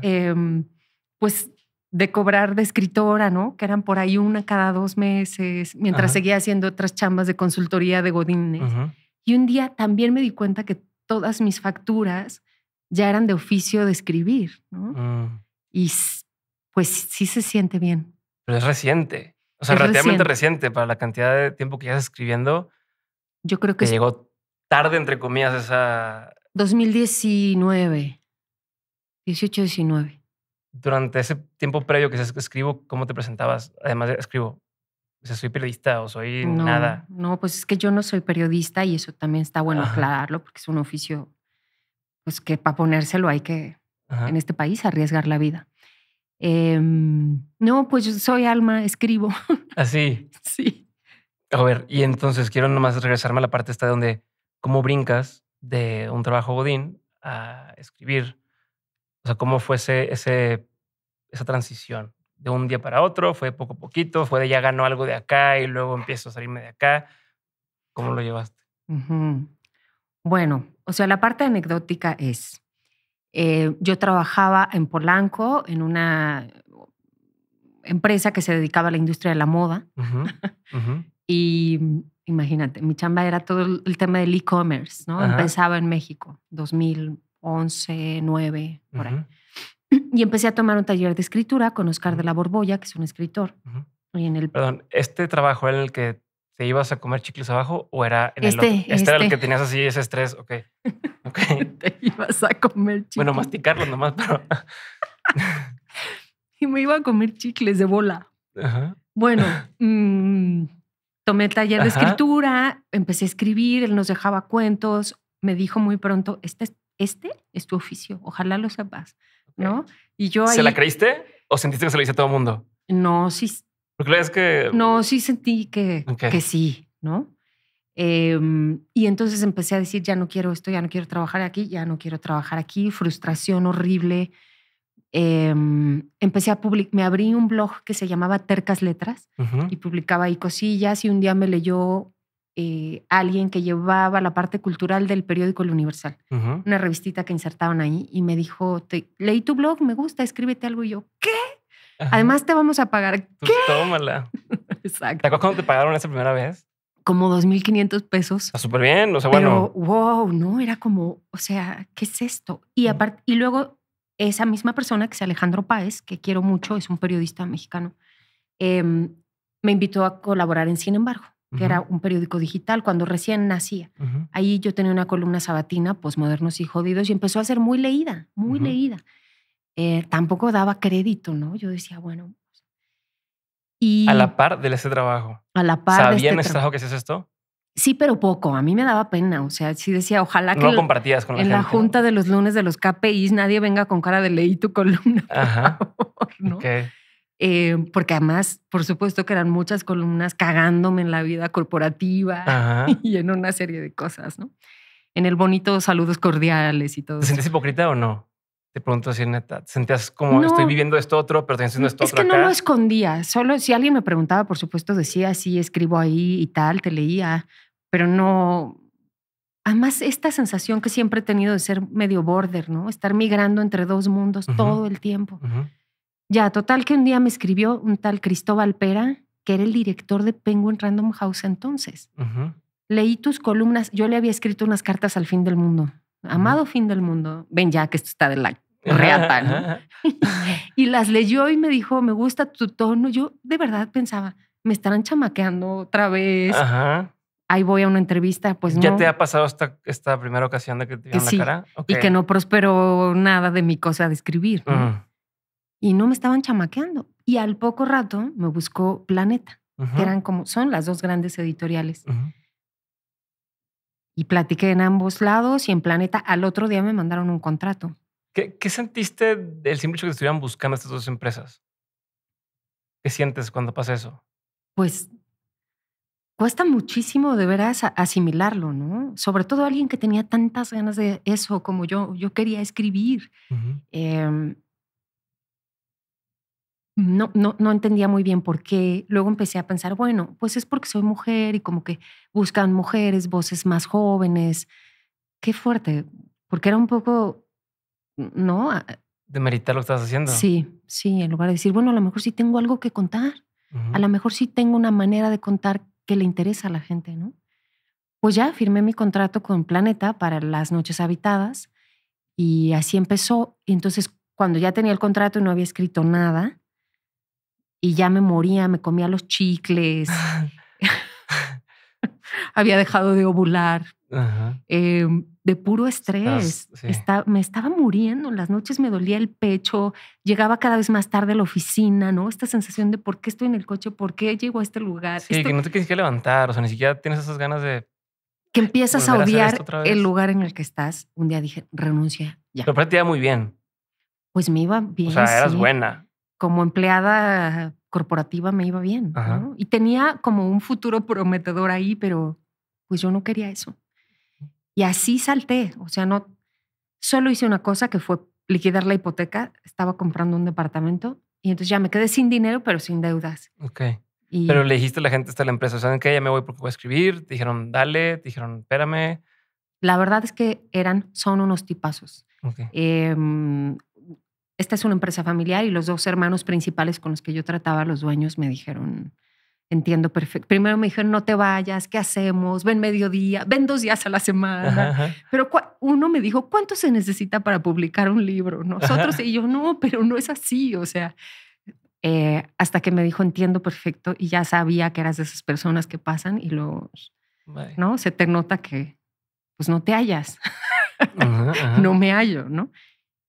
pues de cobrar de escritora, ¿no? Que eran por ahí una cada 2 meses, mientras Ajá. seguía haciendo otras chambas de consultoría de godines. Ujú. Y un día también me di cuenta que todas mis facturas ya eran de oficio de escribir, ¿no? Mm. Y pues sí se siente bien. Pero es reciente. O sea, Es relativamente reciente. reciente para la cantidad de tiempo que llevas escribiendo. Yo creo que Te es llegó tarde, entre comillas, esa. 2019, 18, 19. Durante ese tiempo previo que dices que escribo, ¿cómo te presentabas? Además de escribo, o sea, soy periodista o soy No, nada. no, pues es que yo no soy periodista y eso también está bueno Ajá. aclararlo porque es un oficio, pues que para ponérselo hay que, Ajá. en este país, arriesgar la vida. No, pues yo soy Alma, escribo. Así. Sí. A ver, y entonces quiero nomás regresarme a la parte esta de donde cómo brincas de un trabajo godín a escribir. O sea, ¿cómo fue esa transición? ¿De un día para otro? ¿Fue poco a poquito? ¿Fue de ya ganó algo de acá y luego empiezo a salirme de acá? ¿Cómo lo llevaste? Ujú. Bueno, o sea, la parte anecdótica es, yo trabajaba en Polanco, en una empresa que se dedicaba a la industria de la moda. Ujú, ujú. Y imagínate, mi chamba era todo el tema del e-commerce, ¿no? Ajá. Empezaba en México, 2011, 9, por ahí. Ujú, Y empecé a tomar un taller de escritura con Oscar ujú, de la Borbolla, que es un escritor. ujú. Y en el, Perdón, ¿este trabajo era el que ¿te ibas a comer chicles abajo o era en el otro? Este era el que tenías así ese estrés. Ok. Te ibas a comer chicles. Bueno, masticarlos nomás, pero... Y me iba a comer chicles de bola. Ajá. Bueno, tomé taller de escritura, empecé a escribir, él nos dejaba cuentos, me dijo muy pronto, este es tu oficio, ojalá lo sepas, ¿no? Y yo ahí... ¿Se la creíste o sentiste que se lo hice a todo el mundo? No, sí. Porque es que... No, sí sentí que sí, ¿no? Y entonces empecé a decir, ya no quiero esto, ya no quiero trabajar aquí, ya no quiero trabajar aquí, frustración horrible. Empecé a publicar, me abrí un blog que se llamaba Tercas Letras y publicaba ahí cosillas y un día me leyó alguien que llevaba la parte cultural del periódico El Universal, una revistita que insertaban ahí y me dijo, leí tu blog, me gusta, escríbete algo y yo, ¿qué? Además te vamos a pagar. ¿Qué? Pues tómala. Exacto. ¿Te acuerdas cuando te pagaron esa primera vez? Como 2,500 pesos. Está súper bien, o sea, pero, bueno. Wow, no, era como, o sea, ¿qué es esto? Y aparte, y luego esa misma persona, que es Alejandro Páez, que quiero mucho, es un periodista mexicano, me invitó a colaborar en Sin embargo, que era un periódico digital cuando recién nacía. Ahí yo tenía una columna sabatina, Posmodernos y Jodidos, y empezó a ser muy leída, muy leída. Tampoco daba crédito, ¿no? Yo decía, bueno. Y a la par de ese trabajo. A la par ¿Sabían de este ese trabajo que hacías esto? Sí, pero poco. A mí me daba pena. O sea, sí decía, ojalá que no compartías con la gente. En la junta de los lunes de los KPIs nadie venga con cara de leí tu columna, por favor, ¿no? Okay. Porque además, por supuesto que eran muchas columnas cagándome en la vida corporativa y en una serie de cosas, ¿no? En el bonito saludos cordiales y todo. ¿Te sentías hipócrita o no? Te pregunto así, neta. ¿Te sentías como estoy viviendo esto otro, pero estoy haciendo esto otro acá? Es que no lo escondía. Solo si alguien me preguntaba, por supuesto, decía, sí, escribo ahí y tal, te leía, pero no... Además, esta sensación que siempre he tenido de ser medio border, ¿no? Estar migrando entre dos mundos todo el tiempo. Ya, total que un día me escribió un tal Cristóbal Pera, que era el director de Penguin Random House entonces. Leí tus columnas. Yo le había escrito unas cartas al fin del mundo. Amado fin del mundo. Ven ya que esto está de la reata, ¿no? Y las leyó y me dijo, me gusta tu tono. Yo de verdad pensaba, me estarán chamaqueando otra vez. Ahí voy a una entrevista, pues no. ¿Ya te ha pasado esta primera ocasión de que te vieron la cara? Okay. Y que no prosperó nada de mi cosa de escribir, ¿no? Y no me estaban chamaqueando. Y al poco rato me buscó Planeta, que eran como, son las dos grandes editoriales. Y platiqué en ambos lados y en Planeta al otro día me mandaron un contrato. ¿Qué sentiste del simple hecho que te estuvieran buscando estas dos empresas? ¿Qué sientes cuando pasa eso? Pues cuesta muchísimo de veras asimilarlo, ¿no? Sobre todo alguien que tenía tantas ganas de eso como yo. Yo quería escribir. No entendía muy bien por qué. Luego empecé a pensar, bueno, pues es porque soy mujer y como que buscan mujeres, voces más jóvenes. Qué fuerte, porque era un poco, ¿no? De meritar lo que estás haciendo. Sí, en lugar de decir, bueno, a lo mejor sí tengo algo que contar. A lo mejor sí tengo una manera de contar que le interesa a la gente, ¿no? Pues ya firmé mi contrato con Planeta para Las Noches Habitadas y así empezó. Y entonces, cuando ya tenía el contrato y no había escrito nada, y ya me moría, me comía los chicles, había dejado de ovular, de puro estrés. Me estaba muriendo, en las noches me dolía el pecho, llegaba cada vez más tarde a la oficina, ¿no? Esta sensación de por qué estoy en el coche, por qué llego a este lugar. Sí, que no te quieres que levantar, o sea, ni siquiera tienes esas ganas de... Que empiezas a odiar el lugar en el que estás. Un día dije, renuncia ya. Pero aparte te iba muy bien. Pues me iba bien. O sea, eras buena. Como empleada corporativa me iba bien, ¿no? Y tenía como un futuro prometedor ahí, pero pues yo no quería eso. Y así salté. O sea, no solo hice una cosa que fue liquidar la hipoteca. Estaba comprando un departamento y entonces ya me quedé sin dinero, pero sin deudas. Ok. Pero le dijiste a la gente, está la empresa, ¿saben qué? Ya me voy porque voy a escribir. Te dijeron, dale. Te dijeron, espérame. La verdad es que son unos tipazos. Okay. Esta es una empresa familiar y los dos hermanos principales con los que yo trataba, los dueños, me dijeron, entiendo perfecto. Primero me dijeron, no te vayas, ¿qué hacemos? Ven mediodía, ven 2 días a la semana. Pero uno me dijo, ¿cuánto se necesita para publicar un libro? Nosotros y yo, no, pero no es así. O sea, hasta que me dijo, entiendo perfecto, y ya sabía que eras de esas personas que pasan y ¿no? Se te nota que pues no te hallas. No me hallo, ¿no?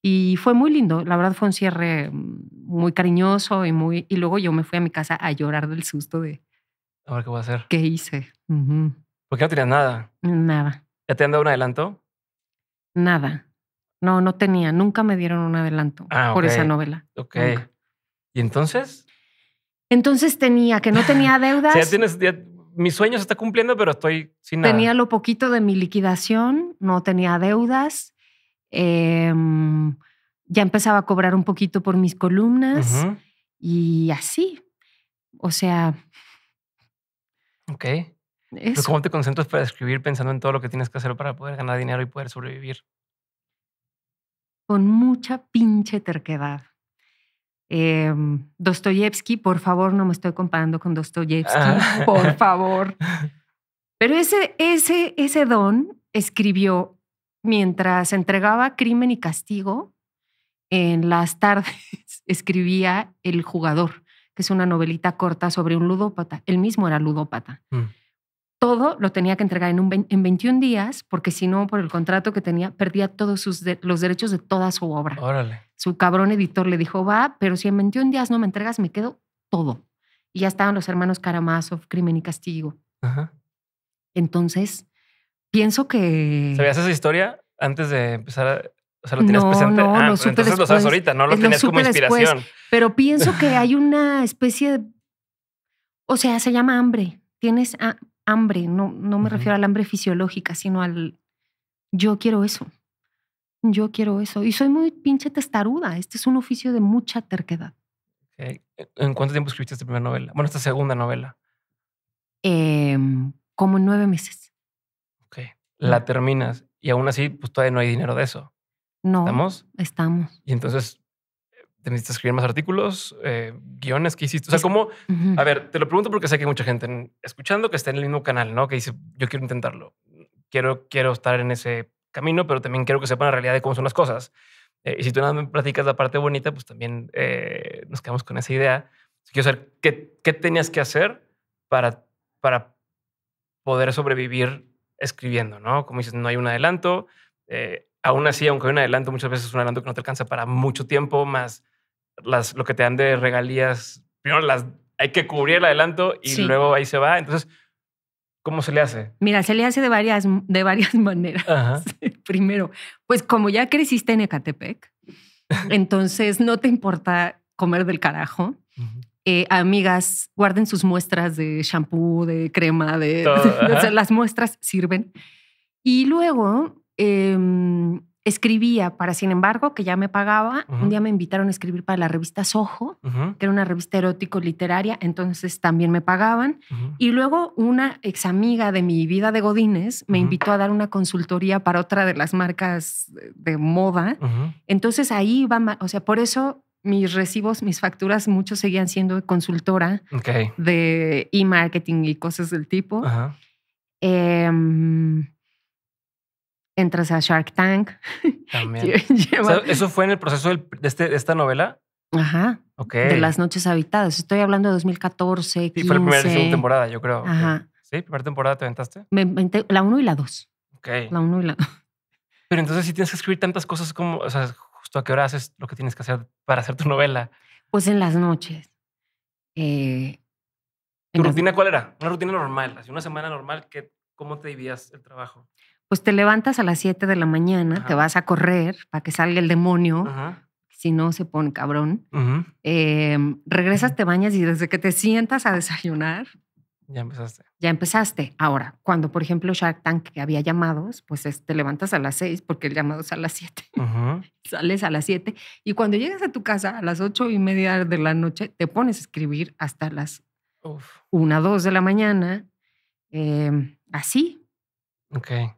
Y fue muy lindo. La verdad fue un cierre muy cariñoso y luego yo me fui a mi casa a llorar del susto de ¿Ahora qué voy a hacer? ¿qué hice? ¿Por qué no tenías nada? Nada. ¿Ya te han dado un adelanto? Nada. No tenía. Nunca me dieron un adelanto por esa novela. Ok. Nunca. ¿Y entonces? Entonces no tenía deudas. O sea, mi sueño se está cumpliendo, pero estoy sin nada. Tenía lo poquito de mi liquidación, no tenía deudas. Ya empezaba a cobrar un poquito por mis columnas y así. O sea. Ok. ¿Pero cómo te concentras para escribir pensando en todo lo que tienes que hacer para poder ganar dinero y poder sobrevivir? Con mucha pinche terquedad. Dostoyevsky, por favor, no me estoy comparando con Dostoyevsky, por favor. Pero ese don escribió mientras entregaba Crimen y Castigo. En las tardes escribía El Jugador, que es una novelita corta sobre un ludópata. Él mismo era ludópata. Todo lo tenía que entregar en 21 días, porque si no, por el contrato que tenía, perdía todos los derechos de toda su obra. Órale. Su cabrón editor le dijo, va, pero si en 21 días no me entregas, me quedo todo. Y ya estaban los hermanos Karamazov, Crimen y Castigo. Entonces, pienso que... ¿Sabías esa historia antes de empezar o sea, lo tenías presente? No, lo supe entonces después. Lo sabes ahorita, no lo tenías como inspiración. Después, pero pienso que hay una especie de... O sea, se llama hambre. Tienes hambre. No me refiero al hambre fisiológica, sino al... Yo quiero eso. Yo quiero eso. Y soy muy pinche testaruda. Este es un oficio de mucha terquedad. Okay. ¿En cuánto tiempo escribiste esta primera novela? Bueno, esta segunda novela. Como en 9 meses. Ok. La terminas y aún así, pues todavía no hay dinero de eso. No. ¿Estamos? Y entonces, ¿te necesitas escribir más artículos, guiones? ¿Qué hiciste? O sea, ¿cómo? A ver, te lo pregunto porque sé que hay mucha gente escuchando que está en el mismo canal, ¿no? Que dice, yo quiero intentarlo. Quiero estar en ese camino, pero también quiero que sepan la realidad de cómo son las cosas. Y si tú nada me platicas la parte bonita, pues también nos quedamos con esa idea. Quiero saber qué tenías que hacer para poder sobrevivir escribiendo, ¿no? Como dices, no hay un adelanto. Aún así, aunque hay un adelanto, muchas veces es un adelanto que no te alcanza para mucho tiempo, más lo que te dan de regalías. Primero hay que cubrir el adelanto y luego ahí se va. Entonces, ¿cómo se le hace? Mira, se le hace de varias maneras. Primero, pues como ya creciste en Ecatepec, entonces no te importa comer del carajo. Amigas, guarden sus muestras de shampoo, de crema, o sea, las muestras sirven. Y luego escribía para Sin embargo, que ya me pagaba. Un día me invitaron a escribir para la revista Soho, que era una revista erótico-literaria, entonces también me pagaban. Y luego una ex amiga de mi vida de godines me invitó a dar una consultoría para otra de las marcas de moda. Entonces ahí iba, o sea, por eso mis recibos, mis facturas, muchos seguían siendo de consultora de e-marketing y cosas del tipo. Entras a Shark Tank. También. O sea, ¿eso fue en el proceso de esta novela? Ajá. De Las Noches Habitadas. Estoy hablando de 2014, 15. Sí, fue la primera y segunda temporada, yo creo. Ajá. ¿Sí? ¿Primera temporada te aventaste? Me inventé la 1 y la 2. La 1 y la 2. Pero entonces sí tienes que escribir tantas cosas como, o sea, justo a qué hora haces lo que tienes que hacer para hacer tu novela. Pues en las noches. ¿Tu rutina cuál era? Una rutina normal, así una semana normal, ¿cómo te dividías el trabajo? Pues te levantas a las 7 de la mañana, te vas a correr para que salga el demonio. Si no, se pone cabrón. Regresas, te bañas y desde que te sientas a desayunar... Ya empezaste. Ahora, cuando, por ejemplo, Shark Tank, que había llamados, pues te levantas a las 6 porque el llamado es a las 7. Sales a las 7 y cuando llegas a tu casa a las 8:30 de la noche, te pones a escribir hasta las 1, 2 de la mañana. Así.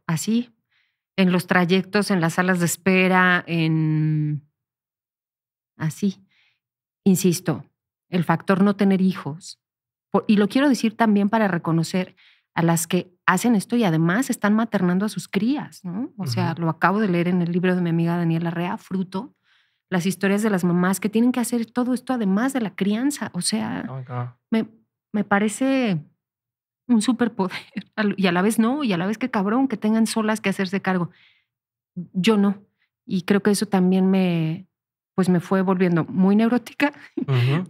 Así. En los trayectos, en las salas de espera, así. Insisto, el factor no tener hijos. Y lo quiero decir también para reconocer a las que hacen esto y además están maternando a sus crías, ¿no? O sea, lo acabo de leer en el libro de mi amiga Daniela Rea, Fruto. las historias de las mamás que tienen que hacer todo esto además de la crianza. O sea, Oh my God. me parece un superpoder y a la vez no, y a la vez que cabrón que tengan solas que hacerse cargo. Yo no. Y creo que eso también me fue volviendo muy neurótica,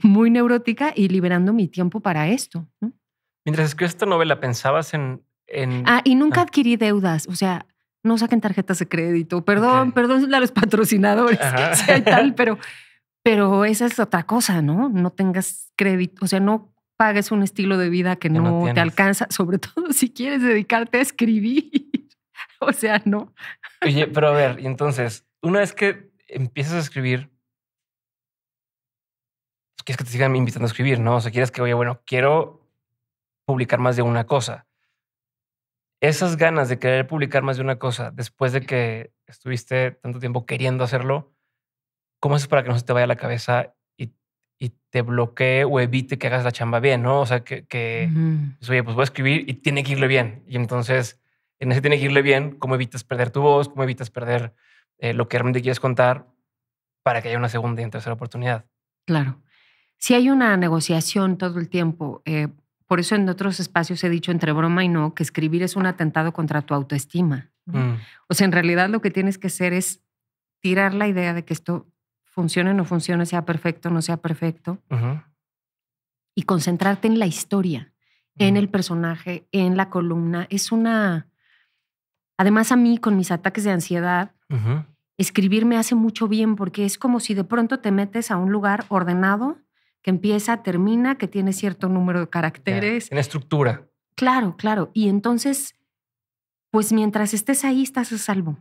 muy neurótica y liberando mi tiempo para esto, ¿no? Mientras escribes esta novela, ¿pensabas en...? Y nunca adquirí deudas. O sea, no saquen tarjetas de crédito. Perdón a los patrocinadores. Si hay tal, pero esa es otra cosa, ¿no? No tengas crédito. O sea, no pagues un estilo de vida que no te alcanza, sobre todo si quieres dedicarte a escribir. O sea, no. Oye, pero a ver, y entonces, una vez que empiezas a escribir, pues quieres que te sigan invitando a escribir, ¿no? O sea, quieres que, oye, bueno, quiero publicar más de una cosa. Esas ganas de querer publicar más de una cosa, después de que estuviste tanto tiempo queriendo hacerlo, ¿cómo haces para que no se te vaya a la cabeza y te bloquee o evite que hagas la chamba bien, ¿no? O sea, que pues, oye, pues voy a escribir y tiene que irle bien. Y entonces, en ese tiene que irle bien, ¿cómo evitas perder tu voz? ¿Cómo evitas perder lo que realmente quieres contar para que haya una segunda y tercera oportunidad? Claro. Sí hay una negociación todo el tiempo. Por eso en otros espacios he dicho entre broma y no que escribir es un atentado contra tu autoestima, ¿no? O sea, en realidad lo que tienes que hacer es tirar la idea de que esto funcione o no funcione, sea perfecto o no sea perfecto, y concentrarte en la historia, en el personaje, en la columna. Además, a mí con mis ataques de ansiedad, escribir me hace mucho bien porque es como si de pronto te metes a un lugar ordenado que empieza, termina, que tiene cierto número de caracteres. Tiene estructura. Claro, claro. Y entonces, pues mientras estés ahí, estás a salvo.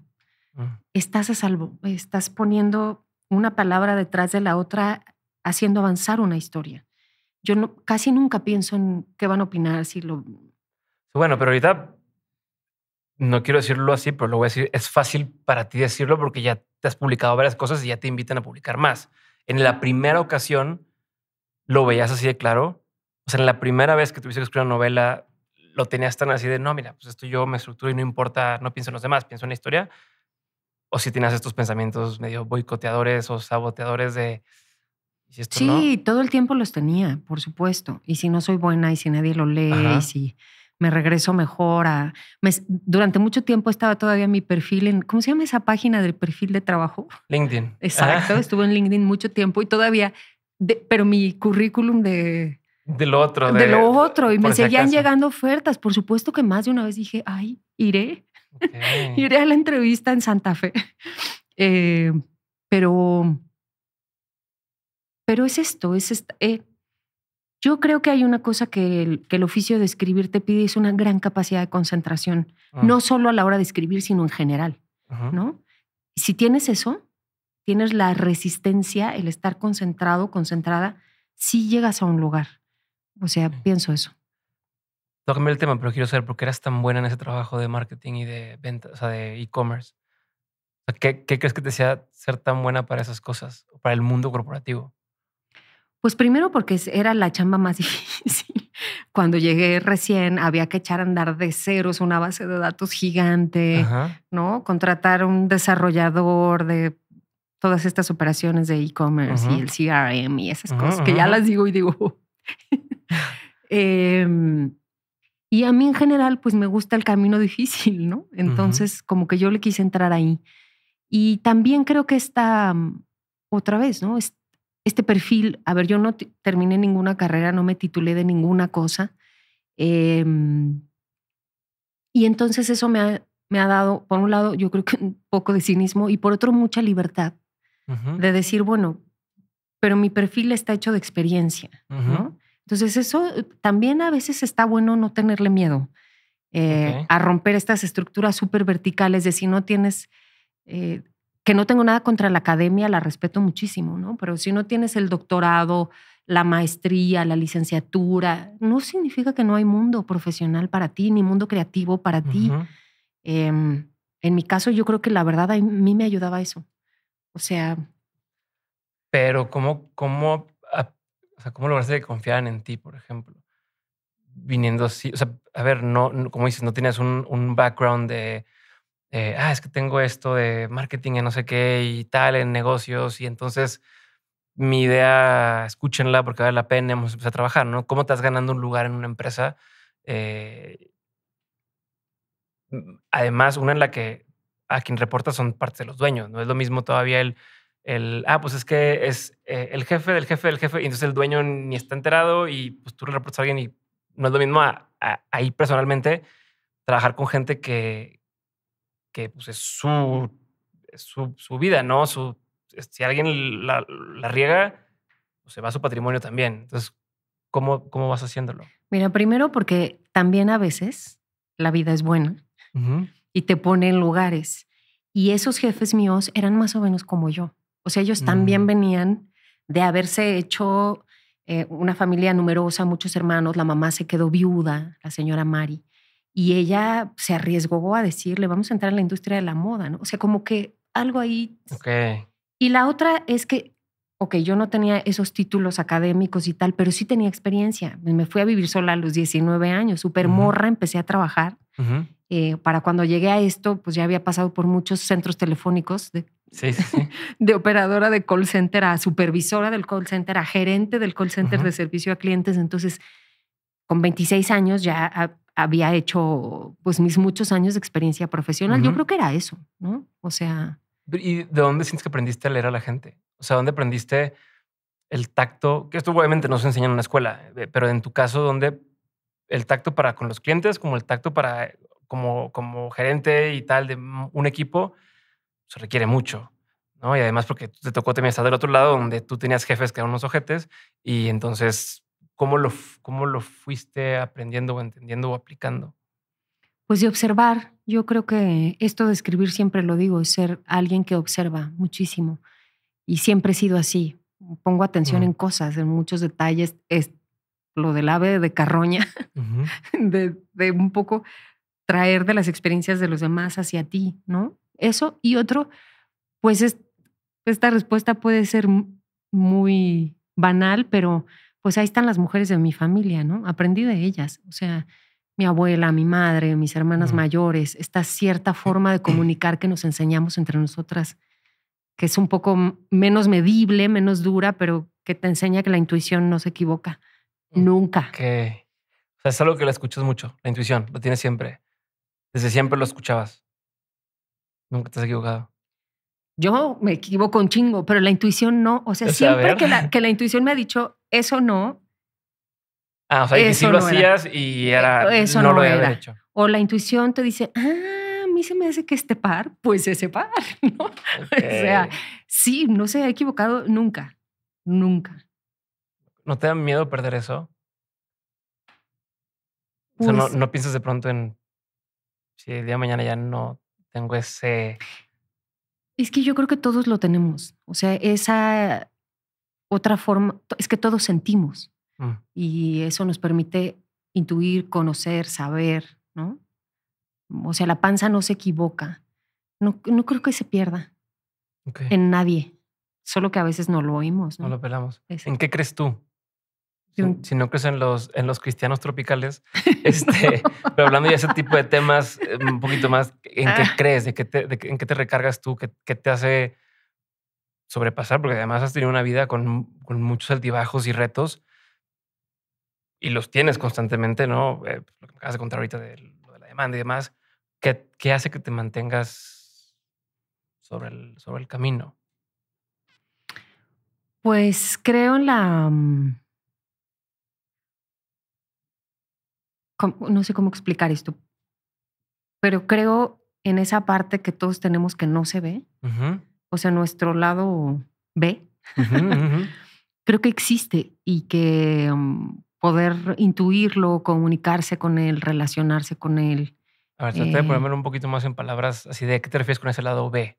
Estás a salvo. Estás poniendo una palabra detrás de la otra, haciendo avanzar una historia. Yo casi nunca pienso en qué van a opinar. Bueno, pero ahorita no quiero decirlo así, pero lo voy a decir. Es fácil para ti decirlo porque ya te has publicado varias cosas y ya te invitan a publicar más. En la primera ocasión, ¿lo veías así de claro? O sea, en la primera vez que tuviste que escribir una novela, ¿lo tenías tan así de, no, mira, pues esto yo me estructuro y no importa, no pienso en los demás, pienso en la historia? ¿O si tenías estos pensamientos medio boicoteadores o saboteadores de, ¿y si esto sí, no? todo el tiempo los tenía, por supuesto. Y si no soy buena y si nadie lo lee y si me regreso mejor durante mucho tiempo estaba todavía mi perfil en... ¿Cómo se llama esa página del perfil de trabajo? LinkedIn. Exacto, estuve en LinkedIn mucho tiempo y todavía... pero mi currículum de lo otro. Y me seguían llegando ofertas. Por supuesto que más de una vez dije, ay, iré. Okay. Iré a la entrevista en Santa Fe. Pero es esto, yo creo que hay una cosa que el oficio de escribir te pide, es una gran capacidad de concentración. No solo a la hora de escribir, sino en general, ¿no? Si tienes eso, tienes la resistencia, el estar concentrado, concentrada, sí llegas a un lugar. O sea, pienso eso. Tengo que cambiar el tema, pero quiero saber por qué eras tan buena en ese trabajo de marketing y de ventas, o sea, de e-commerce. O sea, ¿qué crees que te hacía ser tan buena para esas cosas, para el mundo corporativo? Pues primero porque era la chamba más difícil. Cuando llegué recién había que echar a andar de ceros una base de datos gigante, ¿no? Contratar un desarrollador de todas estas operaciones de e-commerce y el CRM y esas cosas que ya las digo y digo. Y a mí en general pues me gusta el camino difícil, ¿no? Entonces como que yo le quise entrar ahí. Y también creo que otra vez, ¿no? Este perfil, a ver, yo no terminé ninguna carrera, no me titulé de ninguna cosa. Y entonces eso me ha dado, por un lado, yo creo que un poco de cinismo y por otro, mucha libertad de decir, bueno, pero mi perfil está hecho de experiencia, ¿no? Entonces eso también a veces está bueno no tenerle miedo a romper estas estructuras súper verticales de si no tienes... que no tengo nada contra la academia, la respeto muchísimo, ¿no? Pero si no tienes el doctorado, la maestría, la licenciatura, no significa que no hay mundo profesional para ti, ni mundo creativo para ti. En mi caso, yo creo que la verdad a mí me ayudaba eso. O sea... Pero ¿cómo lograste que confiaran en ti, por ejemplo? Viniendo así, o sea, a ver, no como dices, no tenías un background de es que tengo esto de marketing en no sé qué y tal, en negocios, y entonces mi idea, escúchenla porque vale la pena, hemos empezado a trabajar, ¿no? ¿Cómo estás ganando un lugar en una empresa? Eh, Además, una en la que a quien reportas son parte de los dueños. No es lo mismo todavía pues es que es el jefe del jefe del jefe, y entonces el dueño ni está enterado y pues tú le reportas a alguien y no es lo mismo ahí personalmente trabajar con gente que pues es su vida, ¿no? Si alguien la riega, pues se va su patrimonio también. Entonces, ¿cómo vas haciéndolo? Mira, primero porque también a veces la vida es buena Ujú. y te pone en lugares. Y esos jefes míos eran más o menos como yo. O sea, ellos también venían de haberse hecho una familia numerosa, muchos hermanos. La mamá se quedó viuda, la señora Mari, y ella se arriesgó a decirle, vamos a entrar en la industria de la moda, ¿no? O sea, como que algo ahí. Ok. Y la otra es que, ok, yo no tenía esos títulos académicos y tal, pero sí tenía experiencia. Me fui a vivir sola a los 19 años, súper morra, empecé a trabajar. Ujú. Para cuando llegué a esto, pues ya había pasado por muchos centros telefónicos Sí, sí, sí. de operadora de call center a supervisora del call center, a gerente del call center Ujú. de servicio a clientes. Entonces, con 26 años ya había hecho pues mis muchos años de experiencia profesional. Yo Ujú. creo que era eso, ¿no? O sea, ¿Y de dónde sientes que aprendiste a leer a la gente? O sea, ¿dónde aprendiste el tacto? Que esto obviamente no se enseña en una escuela, pero en tu caso, ¿dónde el tacto para con los clientes, como el tacto para como gerente y tal de un equipo, se requiere mucho, ¿no? Y además porque te tocó también estar del otro lado, donde tú tenías jefes que eran unos ojetes, y entonces, ¿cómo lo fuiste aprendiendo o entendiendo o aplicando? pues de observar. Yo creo que esto de escribir siempre lo digo, es ser alguien que observa muchísimo. Y siempre he sido así. Pongo atención Mm. en cosas, en muchos detalles. Es lo del ave de carroña, Ujú. de un poco traer de las experiencias de los demás hacia ti, ¿no? Eso. Y otro, pues esta respuesta puede ser muy banal, pero pues ahí están las mujeres de mi familia, ¿no? Aprendí de ellas. O sea, mi abuela, mi madre, mis hermanas Mm. mayores, esta cierta forma de comunicar que nos enseñamos entre nosotras, que es un poco menos medible, menos dura, pero que te enseña que la intuición no se equivoca. Nunca. Que, o sea, es algo que la escuchas mucho, la intuición, lo tienes siempre. Desde siempre lo escuchabas. Nunca te has equivocado. Yo me equivoco un chingo, pero la intuición no. O sea, O sea, a siempre ver. que la intuición me ha dicho O sea, y que sí eso lo no era. hacías y Eso no lo no debía haber era. hecho. O la intuición te dice, a mí se me hace que este par, pues ese par, ¿no? O sea, Okey. sí, no se ha equivocado nunca, nunca. ¿No te da miedo perder eso? O sea, ¿no Pues no piensas de pronto en si el día de mañana ya no tengo ese? es que yo creo que todos lo tenemos. O sea, esa otra forma, es que todos sentimos Mm, y eso nos permite intuir, conocer, saber, ¿no? O sea, la panza no se equivoca. No, no creo que se pierda okey, en nadie, solo que a veces no lo oímos, no ¿no? lo pelamos. Es- ¿En qué crees tú? yo- Si no crees en los cristianos tropicales, pero hablando ya de ese tipo de temas, un poquito más, ¿en qué Ah, crees? ¿En qué te recargas tú? ¿Qué te hace sobrepasar? Porque además has tenido una vida con muchos altibajos y retos, y los tienes constantemente, ¿no? Lo que me acabas de contar ahorita de lo de la demanda y demás. ¿Qué hace que te mantengas sobre el camino? pues creo en la, no sé cómo explicar esto, pero creo en esa parte que todos tenemos que no se ve, Ujú, o sea, nuestro lado B, ujú, ujú. creo que existe y que poder intuirlo, comunicarse con él, relacionarse con él. A ver, trata de eh, ponérmelo un poquito más en palabras así de, ¿qué te refieres con ese lado B?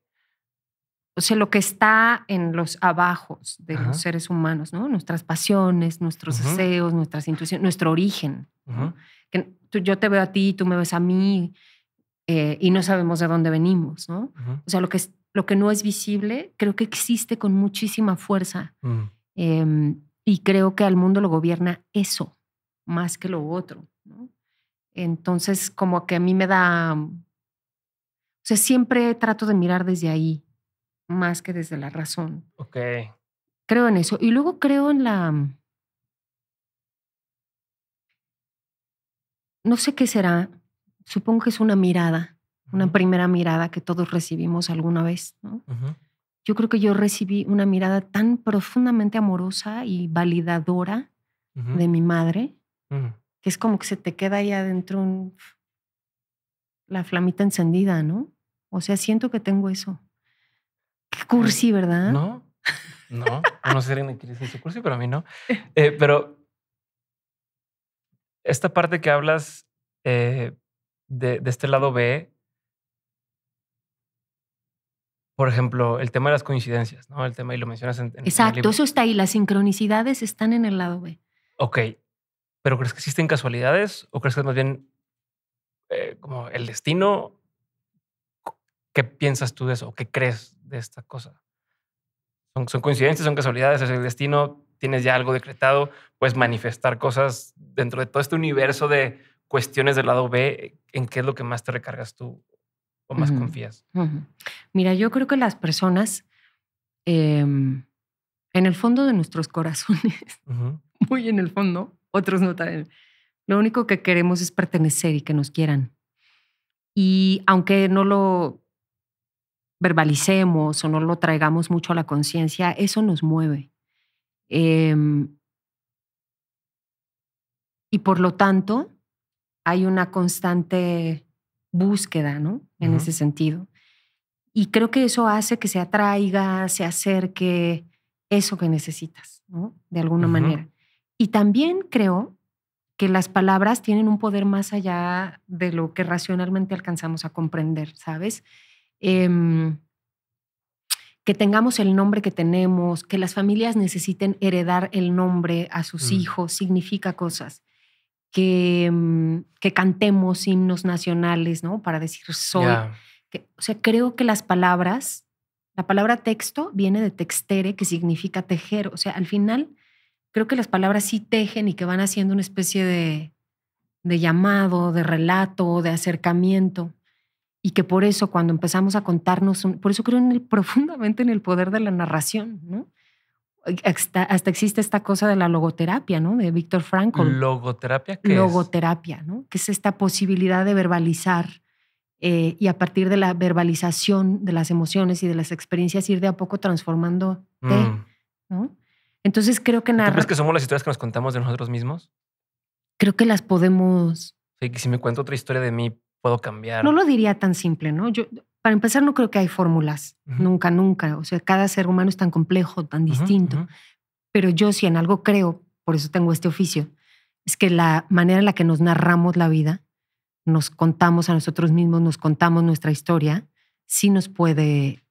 o sea, lo que está en los abajos de los Ajá, seres humanos, ¿no? Nuestras pasiones, nuestros ujú, deseos, nuestras intuiciones, nuestro origen, ujú, ¿no? Que yo te veo a ti, tú me ves a mí, y no sabemos de dónde venimos, ¿no? ujú, O sea, lo que no es visible, creo que existe con muchísima fuerza. mm. Y creo que al mundo lo gobierna eso, más que lo otro, ¿no? Entonces, como que a mí me da sea, siempre trato de mirar desde ahí, más que desde la razón. Ok. Creo en eso. Y luego creo en no sé qué será, supongo que es una mirada, una primera mirada que todos recibimos alguna vez, ¿no? Yo creo que yo recibí una mirada tan profundamente amorosa y validadora de mi madre, que es como que se te queda ahí adentro la flamita encendida, ¿no? O sea, siento que tengo eso. Qué cursi, ¿verdad? No. No sé si alguien quiere decir cursi, pero a mí no. Pero esta parte que hablas de este lado B, por ejemplo, el tema de las coincidencias, ¿no? El tema, y lo mencionas en el Exacto, libro. eso está ahí. Las sincronicidades están en el lado B. Ok, pero ¿crees que existen casualidades o crees que es más bien como el destino? ¿Qué piensas tú de eso? ¿Qué crees de esta cosa? ¿Son coincidencias, son casualidades? ¿Es el destino? ¿Tienes ya algo decretado? ¿Puedes manifestar cosas dentro de todo este universo de cuestiones del lado B? ¿En qué es lo que más te recargas tú o más confías? Mira, yo creo que las personas, en el fondo de nuestros corazones, muy en el fondo, otros no también, lo único que queremos es pertenecer y que nos quieran. Y aunque no lo verbalicemos o no lo traigamos mucho a la conciencia, eso nos mueve. Y por lo tanto, hay una constante búsqueda, ¿no? En ese sentido. Y creo que eso hace que se atraiga, se acerque eso que necesitas, ¿no? De alguna manera. Y también creo que las palabras tienen un poder más allá de lo que racionalmente alcanzamos a comprender, ¿sabes? Que tengamos el nombre que tenemos, que las familias necesiten heredar el nombre a sus hijos, significa cosas. Que cantemos himnos nacionales, ¿no? Para decir soy. Yeah. O sea, creo que las palabras, la palabra texto viene de textere, que significa tejer. O sea, al final creo que las palabras sí tejen y que van haciendo una especie de llamado, de relato, de acercamiento. Y que por eso cuando empezamos a contarnos, por eso creo profundamente en el poder de la narración, ¿no? Hasta existe esta cosa de la logoterapia, ¿no? De Viktor Frankl. ¿Logoterapia qué Logoterapia, ¿no? Que es esta posibilidad de verbalizar y a partir de la verbalización de las emociones y de las experiencias ir de a poco transformándote, ¿no? Entonces creo que ¿Tú crees que somos las historias que nos contamos de nosotros mismos? Creo que las podemos... Sí, que si me cuento otra historia de mí, puedo cambiar. No lo diría tan simple, ¿no? Yo, para empezar, no creo que hay fórmulas. Nunca. O sea, cada ser humano es tan complejo, tan distinto. Pero yo si en algo creo, por eso tengo este oficio, es que la manera en la que nos narramos la vida, nos contamos a nosotros mismos, nos contamos nuestra historia, sí nos puede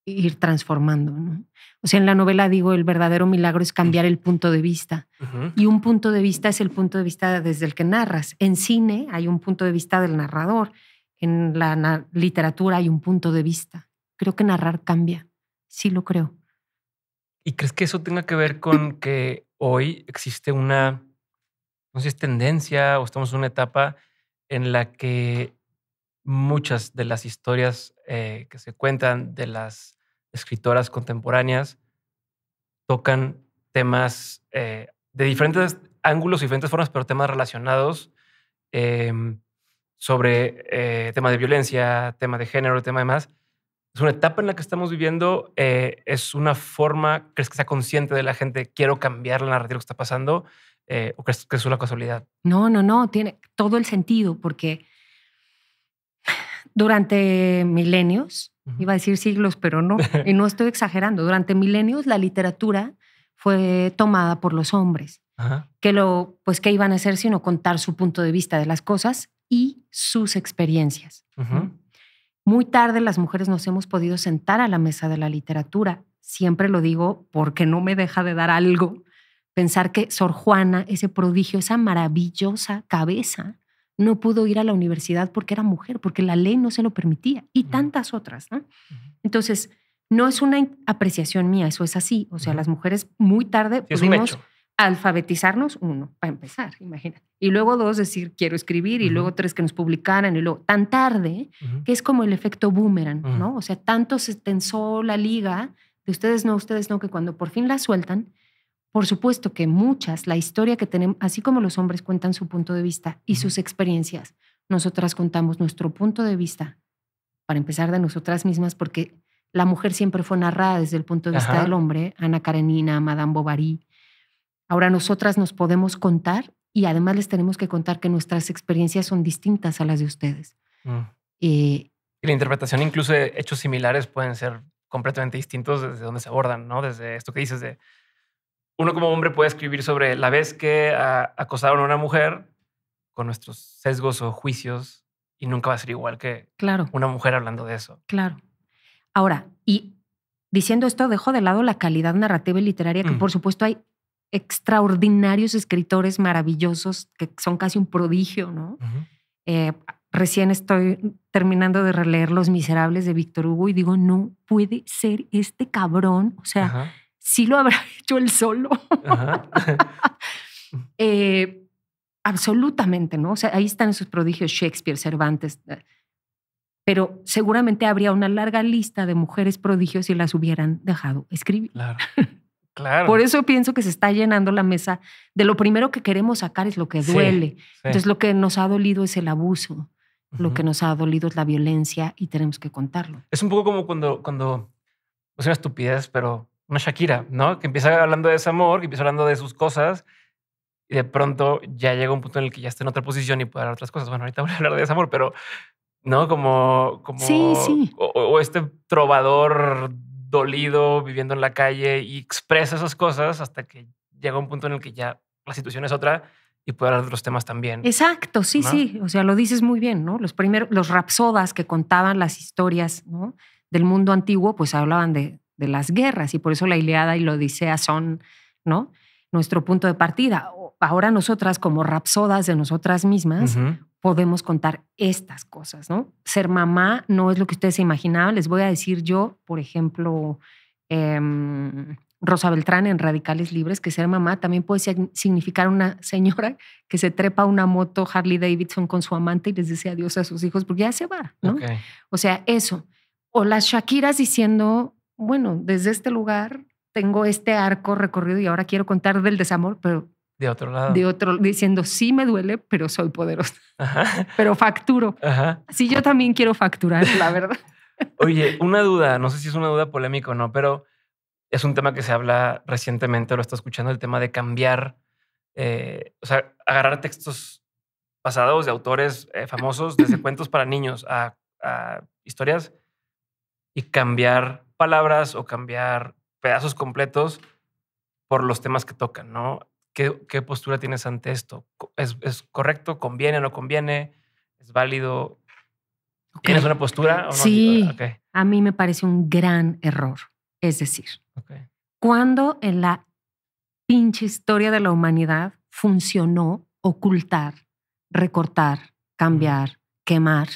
ir transformando, ¿no? O sea, en la novela digo, el verdadero milagro es cambiar el punto de vista. Y un punto de vista es el punto de vista desde el que narras. En cine hay un punto de vista del narrador. En la literatura hay un punto de vista. Creo que narrar cambia. Sí lo creo. ¿Y crees que eso tenga que ver con que hoy existe una, no sé si es tendencia o estamos en una etapa en la que muchas de las historias que se cuentan de las escritoras contemporáneas tocan temas de diferentes ángulos, diferentes formas, pero temas relacionados sobre tema de violencia, tema de género, tema de más? Es una etapa en la que estamos viviendo. Es una forma, ¿crees que sea consciente de la gente? Quiero cambiar la narrativa que está pasando. ¿O crees que es una casualidad? No, tiene todo el sentido porque durante milenios, iba a decir siglos, pero no, y no estoy exagerando, durante milenios la literatura fue tomada por los hombres, pues qué iban a hacer sino contar su punto de vista de las cosas y sus experiencias. Muy tarde las mujeres nos hemos podido sentar a la mesa de la literatura. Siempre lo digo porque no me deja de dar algo pensar que Sor Juana, ese prodigio, esa maravillosa cabeza, no pudo ir a la universidad porque era mujer, porque la ley no se lo permitía, y tantas otras, ¿no? Entonces, no es una apreciación mía, eso es así. O sea, las mujeres muy tarde sí, pudimos alfabetizarnos, 1, para empezar, imagínate. Y luego 2, decir, quiero escribir, y luego 3, que nos publicaran, y luego tan tarde, que es como el efecto boomerang, ¿no? O sea, tanto se tensó la liga de ustedes no, que cuando por fin la sueltan, por supuesto que muchas, la historia que tenemos, así como los hombres cuentan su punto de vista y sus experiencias, nosotras contamos nuestro punto de vista, para empezar de nosotras mismas, porque la mujer siempre fue narrada desde el punto de vista del hombre, Ana Karenina, Madame Bovary. Ahora nosotras nos podemos contar y además les tenemos que contar que nuestras experiencias son distintas a las de ustedes. Y la interpretación, incluso de hechos similares, pueden ser completamente distintos desde donde se abordan, ¿no? Desde esto que dices de uno como hombre puede escribir sobre la vez que acosaron a una mujer con nuestros sesgos o juicios y nunca va a ser igual que una mujer hablando de eso. Claro. Ahora, y diciendo esto, dejo de lado la calidad narrativa y literaria, que por supuesto hay extraordinarios escritores maravillosos que son casi un prodigio, ¿no? Recién estoy terminando de releer Los Miserables de Víctor Hugo y digo, no puede ser este cabrón. O sea, sí lo habrá hecho él solo. Absolutamente, ¿no? O sea, ahí están esos prodigios, Shakespeare, Cervantes. Pero seguramente habría una larga lista de mujeres prodigios si las hubieran dejado escribir. Claro. Por eso pienso que se está llenando la mesa de lo primero que queremos sacar es lo que duele. Entonces lo que nos ha dolido es el abuso, lo que nos ha dolido es la violencia y tenemos que contarlo. Es un poco como cuando es una estupidez, pero una Shakira, ¿no? Que empieza hablando de ese amor, que empieza hablando de sus cosas y de pronto ya llega un punto en el que ya está en otra posición y puede hablar otras cosas. Bueno, ahorita voy a hablar de ese amor, pero ¿no? Como sí. O este trovador dolido viviendo en la calle y expresa esas cosas hasta que llega un punto en el que ya la situación es otra y puede hablar de otros temas también. Exacto, sí, ¿no? sí. O sea, lo dices muy bien, ¿no? Los rapsodas que contaban las historias, ¿no? Del mundo antiguo, pues hablaban de las guerras y por eso la Ilíada y la Odisea son, ¿no? Nuestro punto de partida. Ahora nosotras como rapsodas de nosotras mismas podemos contar estas cosas, ¿no? Ser mamá no es lo que ustedes se imaginaban. Les voy a decir yo, por ejemplo, Rosa Beltrán en Radicales Libres, que ser mamá también puede significar una señora que se trepa a una moto Harley Davidson con su amante y les dice adiós a sus hijos porque ya se va, ¿no? O sea, eso. O las Shakiras diciendo, bueno, desde este lugar tengo este arco recorrido y ahora quiero contar del desamor, pero de otro lado. Diciendo, sí me duele, pero soy poderosa. Pero facturo. Sí, yo también quiero facturar, la verdad. Oye, una duda, no sé si es una duda polémica o no, pero es un tema que se habla recientemente, lo está escuchando, el tema de cambiar, o sea, agarrar textos pasados de autores famosos, desde cuentos para niños a historias y cambiar palabras o cambiar pedazos completos por los temas que tocan, ¿no? ¿Qué postura tienes ante esto? ¿Es correcto? ¿Conviene o no conviene? ¿Es válido? ¿Tienes una postura o no? Sí, a mí me parece un gran error. Es decir, cuando en la pinche historia de la humanidad funcionó ocultar, recortar, cambiar, quemar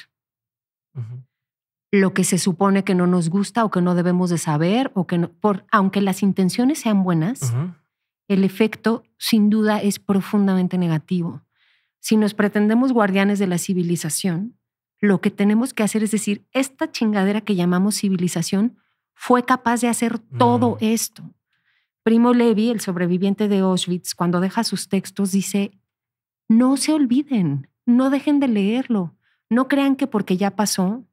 lo que se supone que no nos gusta o que no debemos de saber, o que no, aunque las intenciones sean buenas, el efecto sin duda es profundamente negativo. Si nos pretendemos guardianes de la civilización, lo que tenemos que hacer es decir, esta chingadera que llamamos civilización fue capaz de hacer todo esto. Primo Levi, el sobreviviente de Auschwitz, cuando deja sus textos dice, no se olviden, no dejen de leerlo, no crean que porque ya pasó,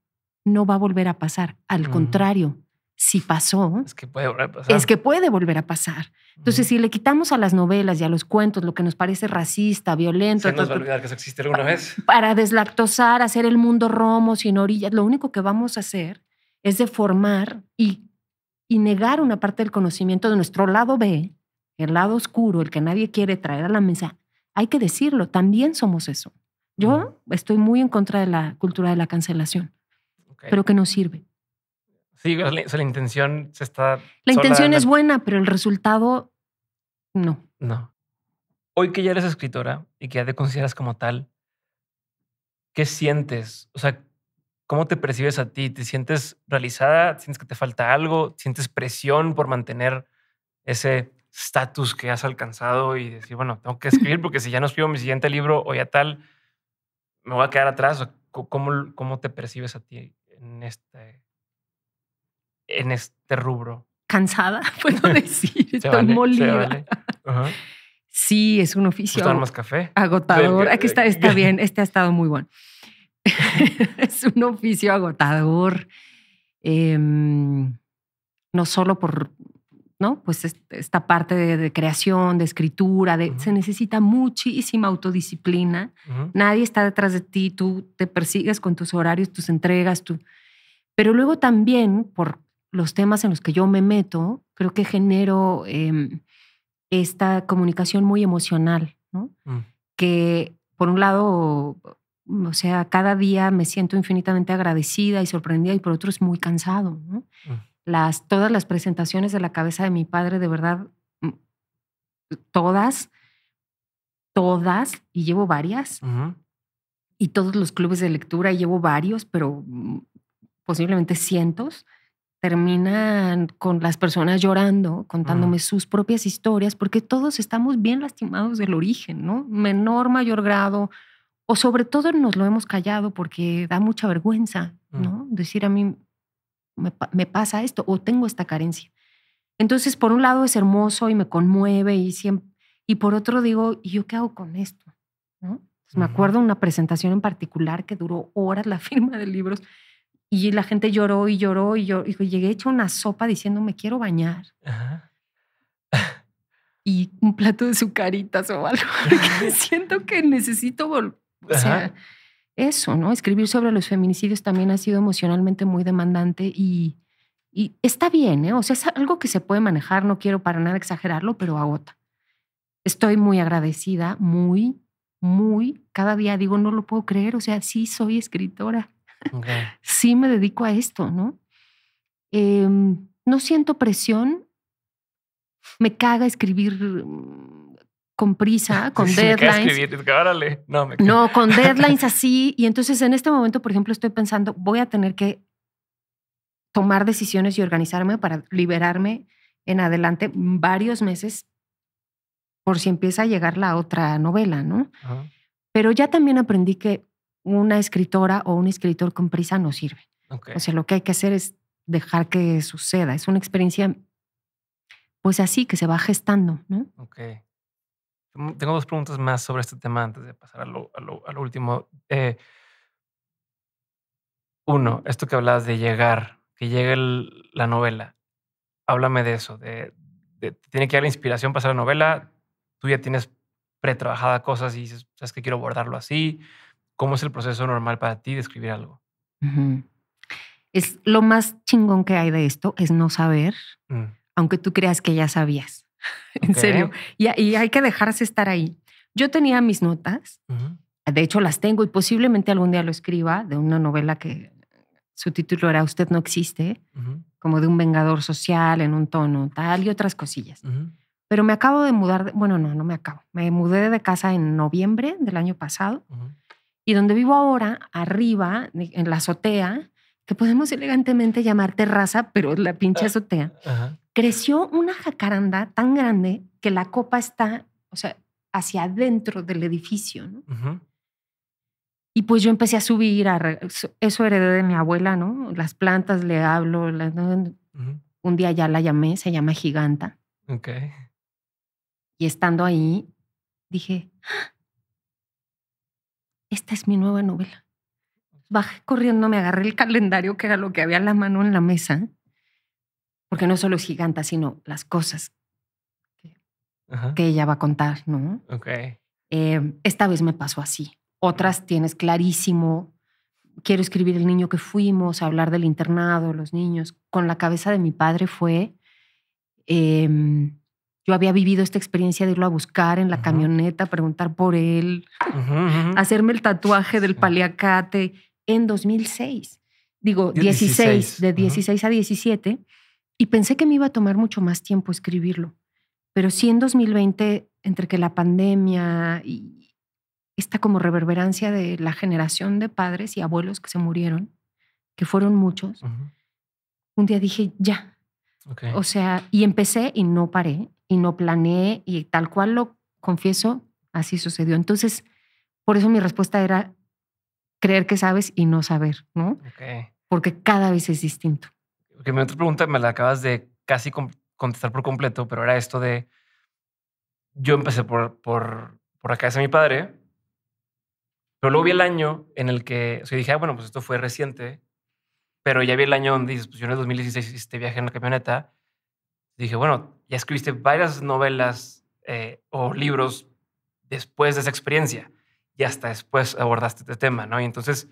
no va a volver a pasar. Al contrario, si pasó, es que puede volver a pasar. Es que puede volver a pasar. Entonces, si le quitamos a las novelas y a los cuentos lo que nos parece racista, violento... ¿Se nos va a olvidar que eso existe alguna vez? Para deslactosar, hacer el mundo romo, sin orillas, lo único que vamos a hacer es deformar y negar una parte del conocimiento de nuestro lado B, el lado oscuro, el que nadie quiere traer a la mesa. Hay que decirlo, también somos eso. Yo estoy muy en contra de la cultura de la cancelación, pero que no sirve. Sí, o sea, la intención se está... La intención es buena, pero el resultado no. No. Hoy que ya eres escritora y que ya te consideras como tal, ¿qué sientes? O sea, ¿cómo te percibes a ti? ¿Te sientes realizada? ¿Sientes que te falta algo? ¿Sientes presión por mantener ese estatus que has alcanzado y decir, bueno, tengo que escribir porque si ya no escribo mi siguiente libro o ya tal, me voy a quedar atrás? ¿Cómo te percibes a ti en este rubro? Cansada, puedo decir. Estoy Se molida. vale. Ajá. Sí, es un oficio ¿Gustar más café? agotador. Aquí está bien. Este ha estado muy bueno. Es un oficio agotador. No solo por, ¿no? Pues esta parte de creación, de escritura, se necesita muchísima autodisciplina. Nadie está detrás de ti, tú te persigues con tus horarios, tus entregas, Pero luego también, por los temas en los que yo me meto, creo que genero esta comunicación muy emocional, ¿no? Que por un lado, o sea, cada día me siento infinitamente agradecida y sorprendida, y por otro es muy cansado, ¿no? Todas las presentaciones de La cabeza de mi padre, de verdad, todas, y llevo varias, y todos los clubes de lectura, y llevo varios, pero posiblemente cientos, terminan con las personas llorando, contándome sus propias historias, porque todos estamos bien lastimados del origen, ¿no? Menor, mayor grado, o sobre todo nos lo hemos callado porque da mucha vergüenza, ¿no? Decir, a mí me pasa esto o tengo esta carencia. Entonces, por un lado es hermoso y me conmueve y por otro digo, ¿y yo qué hago con esto? ¿No? Entonces, me acuerdo de una presentación en particular que duró horas, la firma de libros, y la gente lloró y lloró y yo llegué hecha una sopa diciendo, me quiero bañar. Y un plato de sucaritas o algo, porque siento que necesito o sea, eso, ¿no? Escribir sobre los feminicidios también ha sido emocionalmente muy demandante y está bien, ¿eh? O sea, es algo que se puede manejar, no quiero para nada exagerarlo, pero agota. Estoy muy agradecida, muy, cada día digo, no lo puedo creer, o sea, sí soy escritora. Sí me dedico a esto, ¿no? No siento presión, me caga escribir con prisa, con deadlines. No, con deadlines así. Y entonces en este momento, por ejemplo, estoy pensando, voy a tener que tomar decisiones y organizarme para liberarme en adelante varios meses por si empieza a llegar la otra novela, ¿no? Pero ya también aprendí que una escritora o un escritor con prisa no sirve. O sea, lo que hay que hacer es dejar que suceda. Es una experiencia, pues así, que se va gestando, ¿no? Tengo dos preguntas más sobre este tema antes de pasar a lo último. Uno, esto que hablabas de que llegue la novela. Háblame de eso, tiene que haber inspiración para hacer la novela. Tú ya tienes pretrabajada cosas y dices, sabes que quiero abordarlo así. ¿Cómo es el proceso normal para ti de escribir algo? Es lo más chingón que hay de esto, es no saber, aunque tú creas que ya sabías. En serio. Y hay que dejarse estar ahí. Yo tenía mis notas, de hecho las tengo y posiblemente algún día lo escriba, de una novela que su título era Usted no existe, como de un vengador social en un tono tal y otras cosillas. Pero me acabo de mudar, no me acabo. Me mudé de casa en noviembre del año pasado y donde vivo ahora, arriba, en la azotea, que podemos elegantemente llamar terraza, pero la pinche azotea, creció una jacaranda tan grande que la copa está, o sea, hacia adentro del edificio, ¿no? Y pues yo empecé a subir, eso heredé de mi abuela, ¿no? Las plantas, le hablo, un día ya la llamé, se llama Giganta. Y estando ahí, dije, esta es mi nueva novela. Bajé corriendo, me agarré el calendario, que era lo que había a la mano en la mesa, porque no solo es Giganta, sino las cosas que ella va a contar, ¿no? Esta vez me pasó así. Otras tienes clarísimo, quiero escribir el niño que fuimos, hablar del internado, los niños. Con La cabeza de mi padre fue, yo había vivido esta experiencia de irlo a buscar en la camioneta, preguntar por él, hacerme el tatuaje del paliacate en 2006. Digo, 16, de 16 a 17. Y pensé que me iba a tomar mucho más tiempo escribirlo. Pero sí en 2020, entre que la pandemia y esta como reverberancia de la generación de padres y abuelos que se murieron, que fueron muchos, un día dije, ya. O sea, y empecé y no paré. y no planeé y tal cual lo confieso, así sucedió. Entonces, por eso mi respuesta era creer que sabes y no saber, ¿no? Ok. Porque cada vez es distinto. Porque mi otra pregunta me la acabas de casi contestar por completo, pero era esto de, yo empecé por la cabeza de mi padre, pero luego vi el año en el que, o sea, dije, bueno, pues esto fue reciente, pero ya vi el año donde dices, pues yo en el 2016 hice este viaje en la camioneta. Dije, bueno, ya escribiste varias novelas o libros después de esa experiencia y hasta después abordaste este tema, ¿no? Y entonces,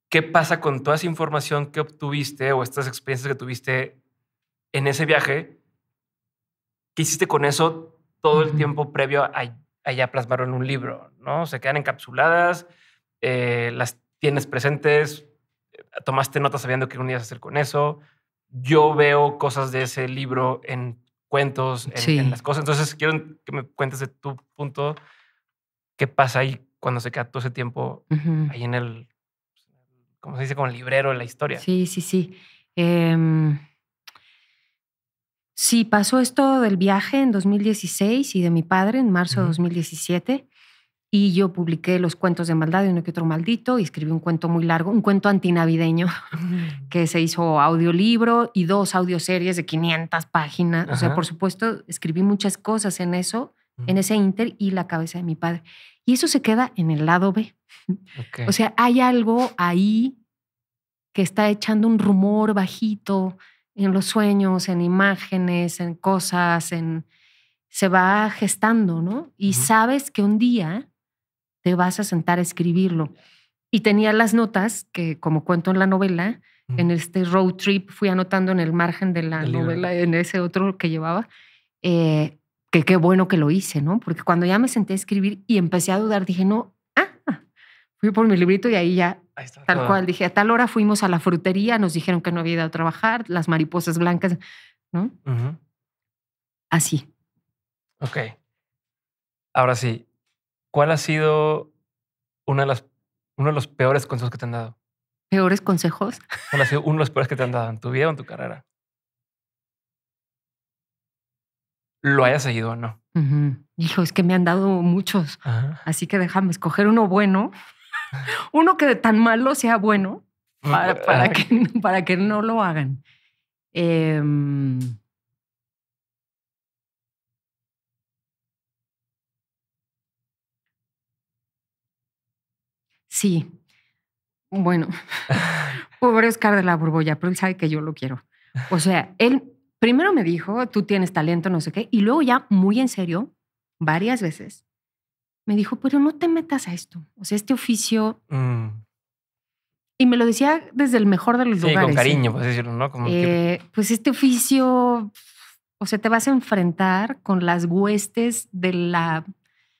¿qué pasa con toda esa información que obtuviste o estas experiencias que tuviste en ese viaje? ¿Qué hiciste con eso todo el tiempo previo a ya plasmarlo en un libro, ¿no? Se quedan encapsuladas, las tienes presentes, tomaste notas sabiendo qué ibas a hacer con eso. Yo veo cosas de ese libro en cuentos, en las cosas. Entonces, quiero que me cuentes de tu punto, qué pasa ahí cuando se queda todo ese tiempo ahí en el, ¿cómo se dice? Como el librero de la historia. Sí. Sí, pasó esto del viaje en 2016 y de mi padre en marzo de 2017. Y yo publiqué los cuentos de maldad y uno que otro maldito y escribí un cuento muy largo, un cuento antinavideño que se hizo audiolibro y 2 audioseries de 500 páginas. O sea, por supuesto, escribí muchas cosas en eso, en ese inter y la cabeza de mi padre. Y eso se queda en el lado B. Okay. O sea, hay algo ahí que está echando un rumor bajito en los sueños, en imágenes, en cosas, se va gestando, ¿no? Y sabes que un día te vas a sentar a escribirlo. Y tenía las notas que, como cuento en la novela, en este road trip fui anotando en el margen de la novela, en ese otro que llevaba, que qué bueno que lo hice, ¿no? Porque cuando ya me senté a escribir y empecé a dudar, dije, no, fui por mi librito y ahí ya, ahí está, tal cual. Dije, a tal hora fuimos a la frutería, nos dijeron que no había ido a trabajar, las mariposas blancas, ¿no? Así. Ok. Ahora sí, ¿cuál ha sido uno de los peores consejos que te han dado? ¿Peores consejos? ¿Cuál ha sido uno de los peores que te han dado en tu vida o en tu carrera? ¿Lo hayas seguido o no? Hijo, es que me han dado muchos. Así que déjame escoger uno bueno. Uno que de tan malo sea bueno para que no lo hagan. Sí. Bueno, pobre Oscar de la Borbolla, pero él sabe que yo lo quiero. O sea, él primero me dijo, tú tienes talento, no sé qué, y luego ya muy en serio, varias veces, me dijo, pero no te metas a esto. O sea, este oficio... Y me lo decía desde el mejor de los lugares. Sí, con cariño, puedes decirlo, ¿no? Como pues este oficio, o sea, te vas a enfrentar con las huestes de la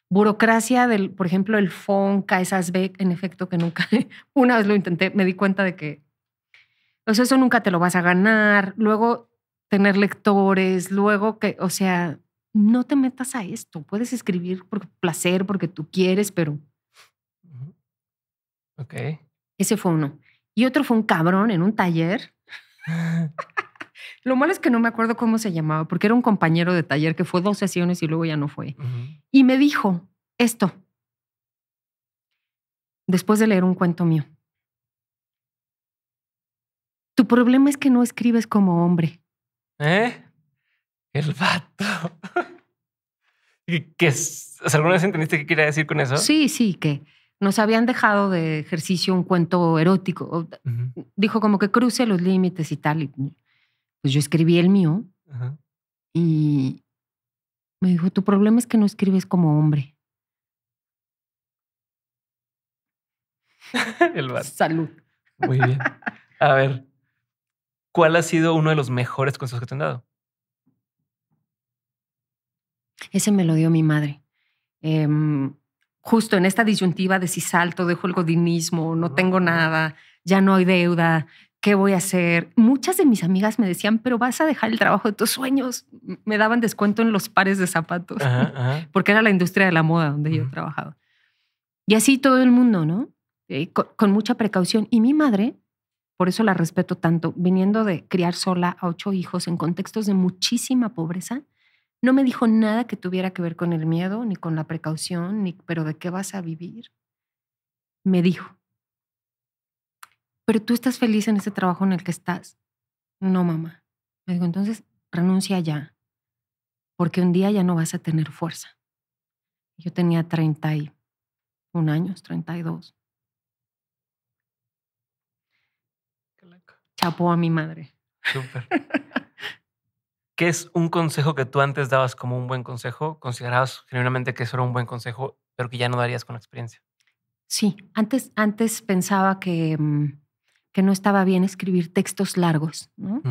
burocracia del, por ejemplo, el FONCA, esas becas, en efecto, que nunca, una vez lo intenté, me di cuenta de que, o sea, eso nunca te lo vas a ganar. Luego, tener lectores, luego que, o sea, no te metas a esto. Puedes escribir por placer, porque tú quieres, pero... Ok. Ese fue uno. Y otro fue un cabrón en un taller. Lo malo es que no me acuerdo cómo se llamaba, porque era un compañero de taller que fue 2 sesiones y luego ya no fue. Y me dijo esto, después de leer un cuento mío. Tu problema es que no escribes como hombre. El vato. ¿Alguna vez entendiste qué quería decir con eso? Sí, que nos habían dejado de ejercicio un cuento erótico. Dijo como que cruce los límites y tal. Y pues yo escribí el mío y me dijo, tu problema es que no escribes como hombre. El vato. Salud. Muy bien. A ver, ¿cuál ha sido uno de los mejores consejos que te han dado? Ese me lo dio mi madre. Justo en esta disyuntiva de si salto, dejo el godinismo, no tengo nada, ya no hay deuda, ¿qué voy a hacer? Muchas de mis amigas me decían, pero vas a dejar el trabajo de tus sueños. Me daban descuento en los pares de zapatos, porque era la industria de la moda donde yo trabajaba. Y así todo el mundo, ¿no? Con mucha precaución. Y mi madre, por eso la respeto tanto, viniendo de criar sola a 8 hijos en contextos de muchísima pobreza, No me dijo nada que tuviera que ver con el miedo, ni con la precaución, pero ¿de qué vas a vivir? Me dijo, ¿pero tú estás feliz en ese trabajo en el que estás? No, mamá. Me dijo, entonces renuncia ya, porque un día ya no vas a tener fuerza. Yo tenía 31 años, 32. Chapó a mi madre. Súper. ¿Qué es un consejo que tú antes dabas como un buen consejo? ¿Considerabas genuinamente que eso era un buen consejo, pero que ya no darías con la experiencia? Sí, antes pensaba que no estaba bien escribir textos largos, ¿no?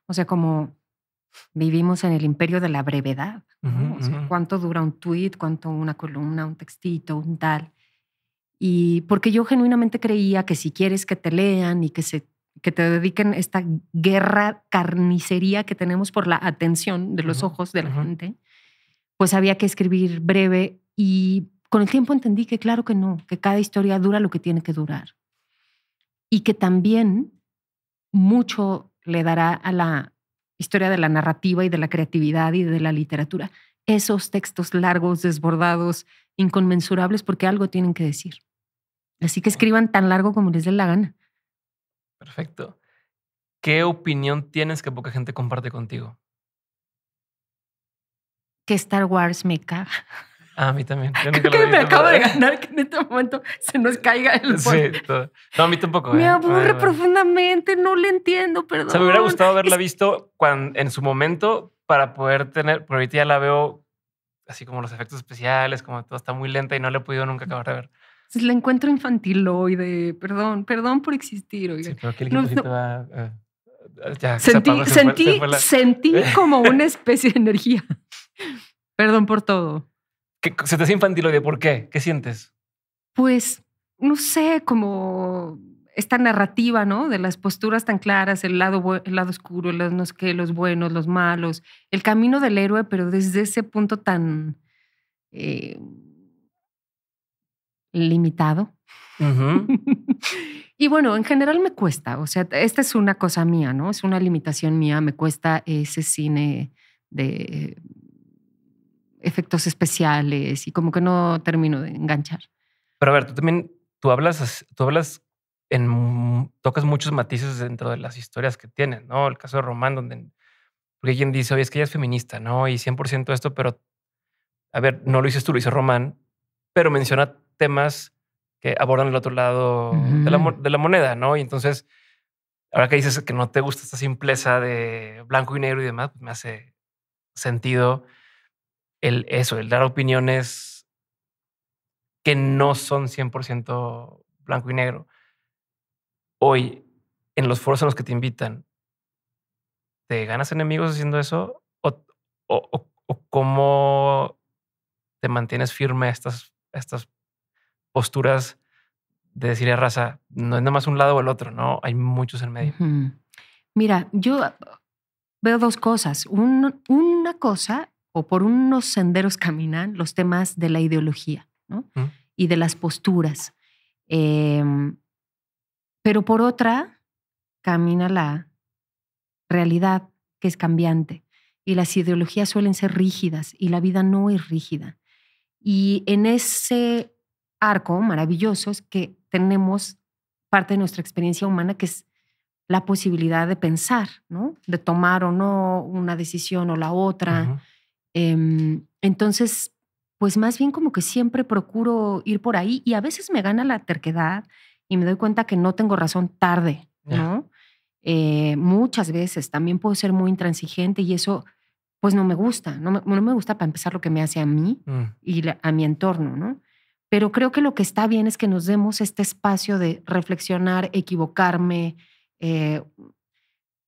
O sea, como vivimos en el imperio de la brevedad, ¿no? O sea, ¿cuánto dura un tweet? ¿Cuánto una columna, un textito, un tal? Y porque yo genuinamente creía que si quieres que te lean y que te dediquen esta guerra carnicería que tenemos por la atención de los ojos de la gente, pues había que escribir breve. Y con el tiempo entendí que claro que no, que cada historia dura lo que tiene que durar. Y que también mucho le dará a la historia de la narrativa y de la creatividad y de la literatura esos textos largos, desbordados, inconmensurables, porque algo tienen que decir. Así que escriban tan largo como les dé la gana. Perfecto. ¿Qué opinión tienes que poca gente comparte contigo? Que Star Wars me caga. A mí también. Yo Creo que me acaba de ganar que en este momento se nos caiga el Sí, todo. No, a mí tampoco. Me aburre profundamente, no le entiendo, perdón. O sea, me hubiera gustado haberla visto en su momento para poder tener, pero ahorita ya la veo así como los efectos especiales, como todo está muy lenta y no la he podido nunca acabar de ver. La encuentro infantiloide, perdón por existir. Oiga. Sí, pero aquí el equipocito va... ya, sentí como una especie de energía. Perdón por todo. ¿Se te hace infantiloide? ¿Por qué? ¿Qué sientes? Pues, no sé, como esta narrativa, ¿no? De las posturas tan claras, el lado oscuro, no sé qué, los buenos, los malos, el camino del héroe, pero desde ese punto tan limitado. Y bueno, en general me cuesta, o sea, esta es una cosa mía, ¿no? Es una limitación mía, me cuesta ese cine de efectos especiales y como que no termino de enganchar. Pero a ver, tocas muchos matices dentro de las historias que tienen, ¿no? El caso de Román, porque alguien dice, oye, es que ella es feminista, ¿no? Y 100% esto, pero a ver, no lo dices tú, lo dice Román, pero menciona temas que abordan el otro lado de la moneda, ¿no? Y entonces, ahora que dices que no te gusta esta simpleza de blanco y negro y demás, pues me hace sentido el dar opiniones que no son 100% blanco y negro. Hoy, en los foros en los que te invitan, ¿te ganas enemigos haciendo eso? ¿O cómo te mantienes firme a estas posturas de decirle a raza, no es nada más un lado o el otro, ¿no? Hay muchos en medio. Mira, yo veo dos cosas. Una cosa, o por unos senderos caminan los temas de la ideología, ¿no? Y de las posturas. Pero por otra, camina la realidad, que es cambiante. Y las ideologías suelen ser rígidas y la vida no es rígida. Y en ese arco maravilloso es que tenemos parte de nuestra experiencia humana, que es la posibilidad de pensar, ¿no? De tomar o no una decisión o la otra. Entonces, pues más bien como que siempre procuro ir por ahí y a veces me gana la terquedad y me doy cuenta que no tengo razón tarde, ¿no? Muchas veces también puedo ser muy intransigente y eso pues no me gusta. No me gusta para empezar lo que me hace a mí y a mi entorno, ¿no? Pero creo que lo que está bien es que nos demos este espacio de reflexionar, equivocarme,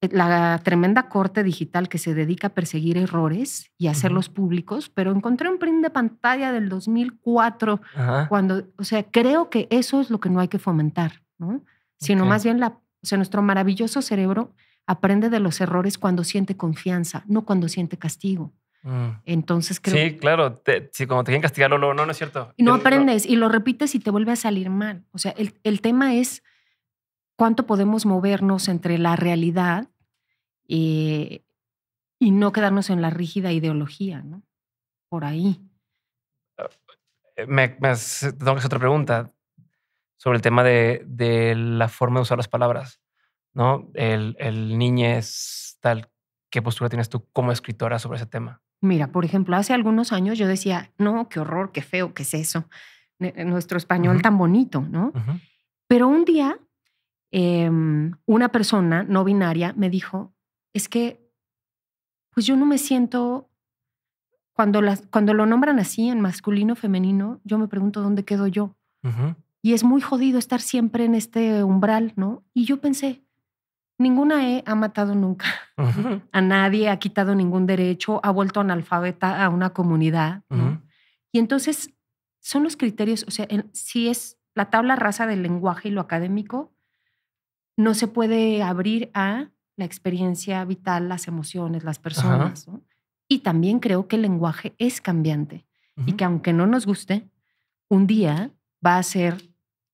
la tremenda corte digital que se dedica a perseguir errores y hacerlos públicos, pero encontré un print de pantalla del 2004 cuando, o sea, creo que eso es lo que no hay que fomentar, ¿no? Sino más bien nuestro maravilloso cerebro aprende de los errores cuando siente confianza, no cuando siente castigo. Entonces creo... Sí, claro. Si como te quieren castigarlo, no es cierto. Y no aprendes y lo repites y te vuelve a salir mal. O sea, el tema es cuánto podemos movernos entre la realidad y y no quedarnos en la rígida ideología, ¿no? Por ahí. Tengo que hacer otra pregunta sobre el tema de la forma de usar las palabras, ¿no? El niñez, tal. ¿Qué postura tienes tú como escritora sobre ese tema? Mira, por ejemplo, hace algunos años yo decía, no, qué horror, qué feo, ¿qué es eso? Nuestro español tan bonito, ¿no? Pero un día una persona no binaria me dijo, es que pues yo no me siento, cuando lo nombran así en masculino, femenino, yo me pregunto dónde quedo yo. Y es muy jodido estar siempre en este umbral, ¿no? Y yo pensé, ninguna ha matado nunca a nadie, ha quitado ningún derecho, ha vuelto analfabeta a una comunidad, ¿no? Y entonces son los criterios, o sea, si es la tabla rasa del lenguaje y lo académico, no se puede abrir a la experiencia vital, las emociones, las personas, ¿no? Y también creo que el lenguaje es cambiante y que aunque no nos guste, un día va a ser,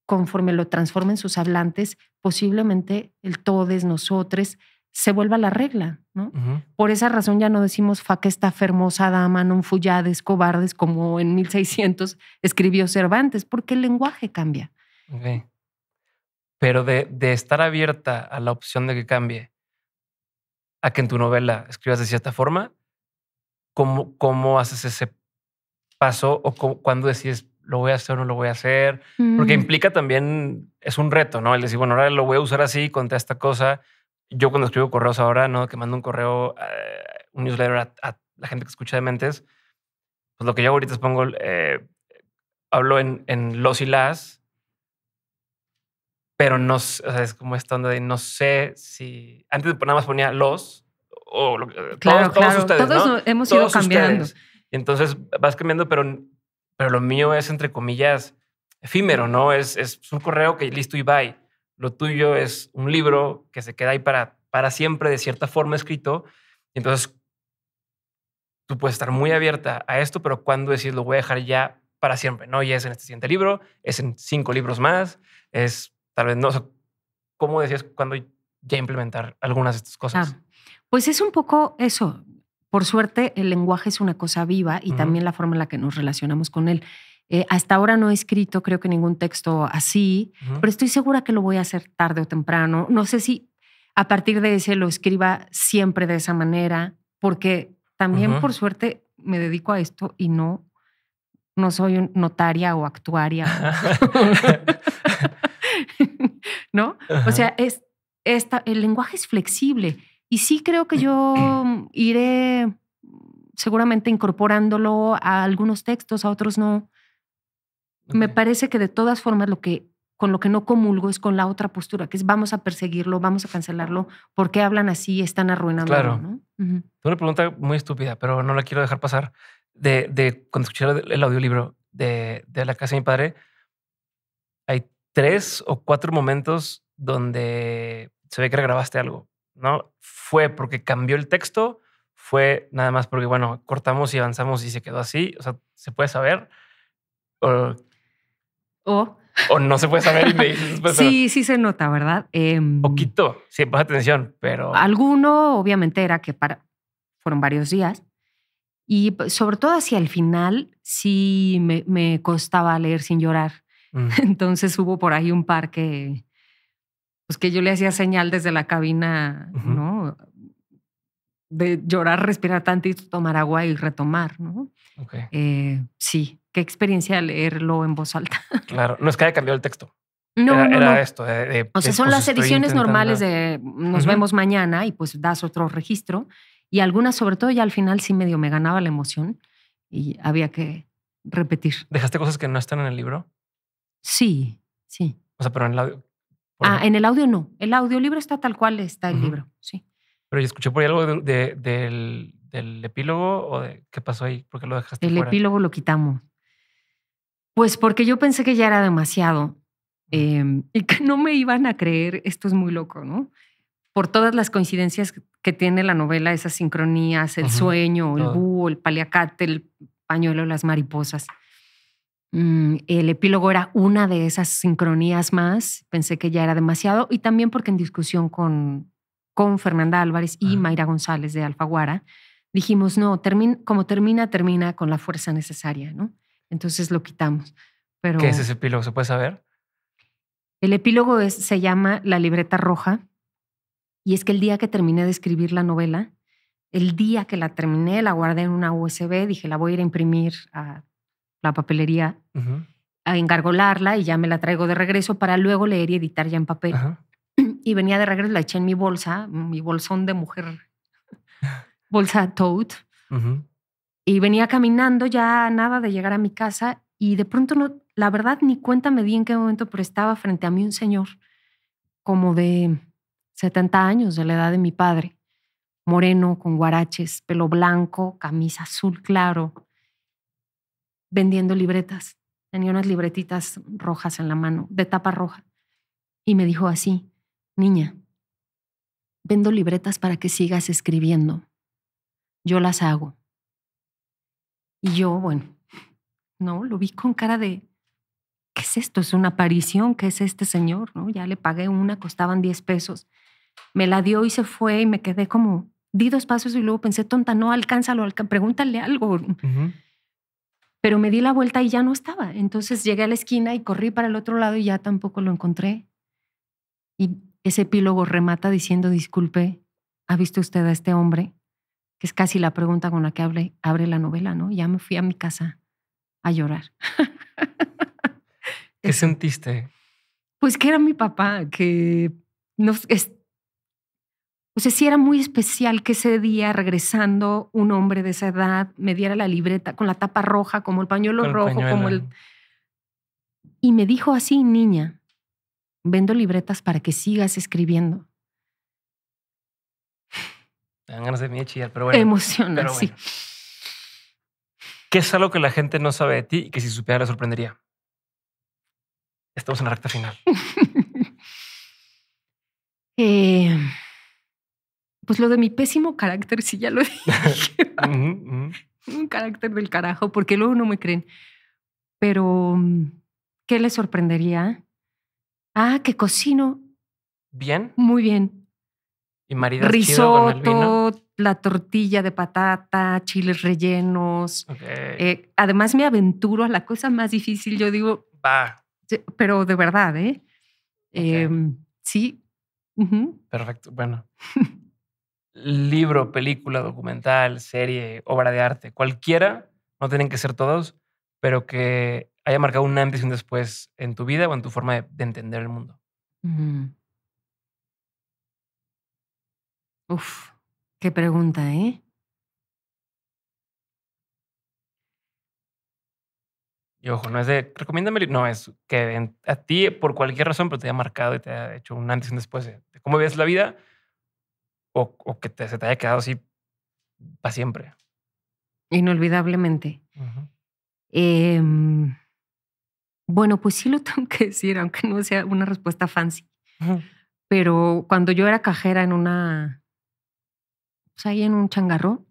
conforme lo transformen sus hablantes, posiblemente el todes, nosotres, se vuelva la regla, ¿no? Por esa razón ya no decimos faquesta fermosa dama, non fullades, cobardes, como en 1600 escribió Cervantes, porque el lenguaje cambia. Okay. Pero de estar abierta a la opción de que cambie, a que en tu novela escribas de cierta forma, ¿cómo haces ese paso o cuándo decides lo voy a hacer o no lo voy a hacer? Porque implica también, es un reto, ¿no? El decir, bueno, ahora lo voy a usar así contra esta cosa. Yo cuando escribo correos ahora, ¿no? Que mando un correo, un newsletter a la gente que escucha Dementes, pues lo que yo ahorita es pongo, hablo en los y las, pero no, o sea, es como esta onda de no sé si antes nada más ponía los o claro, todos ustedes, todos ¿no? hemos Todos ido cambiando. Ustedes. Y entonces vas cambiando, pero lo mío es entre comillas efímero, ¿no? Es un correo que listo y bye. Lo tuyo es un libro que se queda ahí para siempre de cierta forma escrito. Y entonces tú puedes estar muy abierta a esto, pero cuando decís lo voy a dejar ya para siempre, ¿no? Ya es en este siguiente libro, es en 5 libros más, es tal vez no. O sea, ¿cómo decías cuando ya implementar algunas de estas cosas? Claro. Pues es un poco eso. Por suerte, el lenguaje es una cosa viva y también la forma en la que nos relacionamos con él. Hasta ahora no he escrito, creo que ningún texto así, pero estoy segura que lo voy a hacer tarde o temprano. No sé si a partir de ese lo escriba siempre de esa manera, porque también por suerte me dedico a esto y no soy notaria o actuaria. ¿No? O sea, el lenguaje es flexible y sí creo que yo iré seguramente incorporándolo a algunos textos, a otros no. Me parece que de todas formas con lo que no comulgo es con la otra postura, que es vamos a perseguirlo, vamos a cancelarlo, ¿por qué hablan así? Están arruinando, claro. ¿no? Tengo una pregunta muy estúpida, pero no la quiero dejar pasar. De cuando escuché el audiolibro de La casa de mi padre, hay 3 o 4 momentos donde se ve que regrabaste algo, ¿no? ¿Fue porque cambió el texto? ¿Fue nada más porque, bueno, cortamos y avanzamos y se quedó así? O sea, ¿se puede saber? ¿O no se puede saber y me dices después? Sí se nota, ¿verdad? Poquito, sí, pon atención, pero... Alguno, obviamente, era que fueron varios días. Y sobre todo hacia el final, sí me costaba leer sin llorar. Entonces hubo por ahí un par que yo le hacía señal desde la cabina, ¿no? De llorar, respirar tantito, tomar agua y retomar, ¿no? Okay. Sí, qué experiencia leerlo en voz alta. Claro, no es que haya cambiado el texto. No. Esto. O sea, son las ediciones normales de nos vemos mañana y pues das otro registro. Y algunas, sobre todo ya al final, sí medio me ganaba la emoción y había que repetir. ¿Dejaste cosas que no están en el libro? Sí. O sea, pero en el audio. En el audio no. El audiolibro está tal cual está el libro, sí. Pero yo escuché por ahí algo del epílogo o de qué pasó ahí, ¿por qué lo dejaste el fuera? El epílogo lo quitamos. Pues porque yo pensé que ya era demasiado y que no me iban a creer. Esto es muy loco, ¿no? Por todas las coincidencias que tiene la novela, esas sincronías, el sueño, el búho, el paliacate, el pañuelo de las mariposas. El epílogo era una de esas sincronías más. Pensé que ya era demasiado y también porque en discusión con con Fernanda Álvarez y Mayra González de Alfaguara, dijimos, no, como termina con la fuerza necesaria, ¿no? Entonces lo quitamos. Pero ¿qué es ese epílogo? ¿Se puede saber? el epílogo se llama La libreta roja, y es que el día que terminé de escribir la novela, el día que la terminé, la guardé en una USB, dije, la voy a ir a imprimir a la papelería, a engargolarla y ya me la traigo de regreso para luego leer y editar ya en papel. Y venía de regreso, la eché en mi bolsa, mi bolsón de mujer, bolsa tote, y venía caminando ya nada de llegar a mi casa y de pronto, no, la verdad, ni cuenta me di en qué momento, pero estaba frente a mí un señor como de 70 años, de la edad de mi padre, moreno, con guaraches, pelo blanco, camisa azul claro, vendiendo libretas. Tenía unas libretitas rojas en la mano, de tapa roja. Y me dijo así, niña, vendo libretas para que sigas escribiendo. Yo las hago. Y yo, bueno, no, lo vi con cara de, ¿qué es esto? ¿Es una aparición? ¿Qué es este señor? ¿No? Ya le pagué una, costaban 10 pesos. Me la dio y se fue y me quedé como, di 2 pasos y luego pensé, tonta, no, alcánzalo, pregúntale algo. Pero me di la vuelta y ya no estaba. Entonces llegué a la esquina y corrí para el otro lado y ya tampoco lo encontré. Y ese epílogo remata diciendo, disculpe, ¿ha visto usted a este hombre? Que es casi la pregunta con la que abre la novela, ¿no? Ya me fui a mi casa a llorar. ¿Qué sentiste? Pues que era mi papá, que o sea, sí era muy especial que ese día, regresando, un hombre de esa edad me diera la libreta con la tapa roja, como el pañuelo rojo, como el... Y me dijo así, niña, vendo libretas para que sigas escribiendo. Me dan ganas de mí de chillar, pero bueno. Emociona, pero bueno. sí. ¿Qué es algo que la gente no sabe de ti y que si supiera le sorprendería? Estamos en la recta final. Pues lo de mi pésimo carácter, sí, ya lo dije. Un carácter del carajo, porque luego no me creen. Pero, ¿qué les sorprendería? Ah, que cocino. ¿Bien? Muy bien. ¿Y maridas chido con el vino? Risotto, la tortilla de patata, chiles rellenos. Okay. Además me aventuro a la cosa más difícil, yo digo... Va. Pero de verdad, ¿eh? Okay. Sí. Perfecto. Bueno. Libro, película, documental, serie, obra de arte, cualquiera, no tienen que ser todos, pero que haya marcado un antes y un después en tu vida o en tu forma de entender el mundo. Uf, qué pregunta, ¿eh? Y ojo, no es de recomiéndame, no, es que a ti por cualquier razón, pero te haya marcado y te haya hecho un antes y un después de cómo ves la vida o que se te haya quedado así para siempre. Inolvidablemente. Bueno, pues sí lo tengo que decir, aunque no sea una respuesta fancy. Pero cuando yo era cajera en pues ahí en un changarro,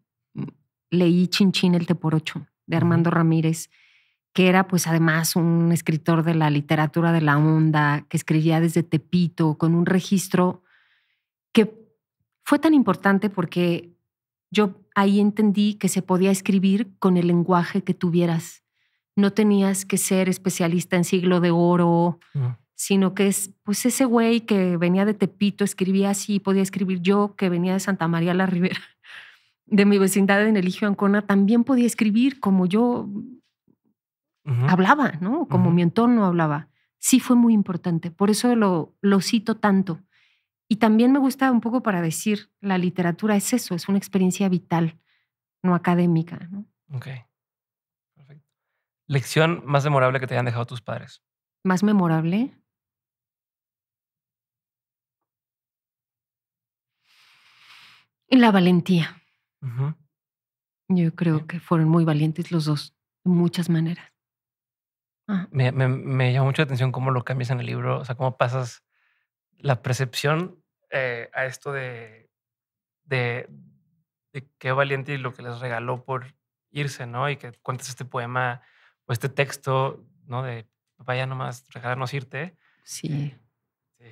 leí Chin Chin el Teporocho de Armando Ramírez, que era pues además un escritor de la literatura de la onda, que escribía desde Tepito, con un registro que fue tan importante porque yo ahí entendí que se podía escribir con el lenguaje que tuvieras. No tenías que ser especialista en Siglo de Oro, sino que es pues ese güey que venía de Tepito, escribía así, podía escribir yo, que venía de Santa María la Ribera, de mi vecindad en Eligio Ancona, también podía escribir como yo hablaba, ¿no? Como mi entorno hablaba. Sí fue muy importante, por eso lo cito tanto. Y también me gusta un poco para decir, la literatura es eso, es una experiencia vital, no académica, ¿no? Ok, perfecto. ¿Lección más memorable que te hayan dejado tus padres? ¿Más memorable? La valentía. Yo creo que fueron muy valientes los dos, de muchas maneras. Me llamó mucho la atención cómo lo cambias en el libro, o sea, cómo pasas la percepción a esto de qué valiente y lo que les regaló por irse, ¿no? Y que cuentas este poema o este texto, ¿no? De vaya nomás, regalarnos irte. Sí. Sí.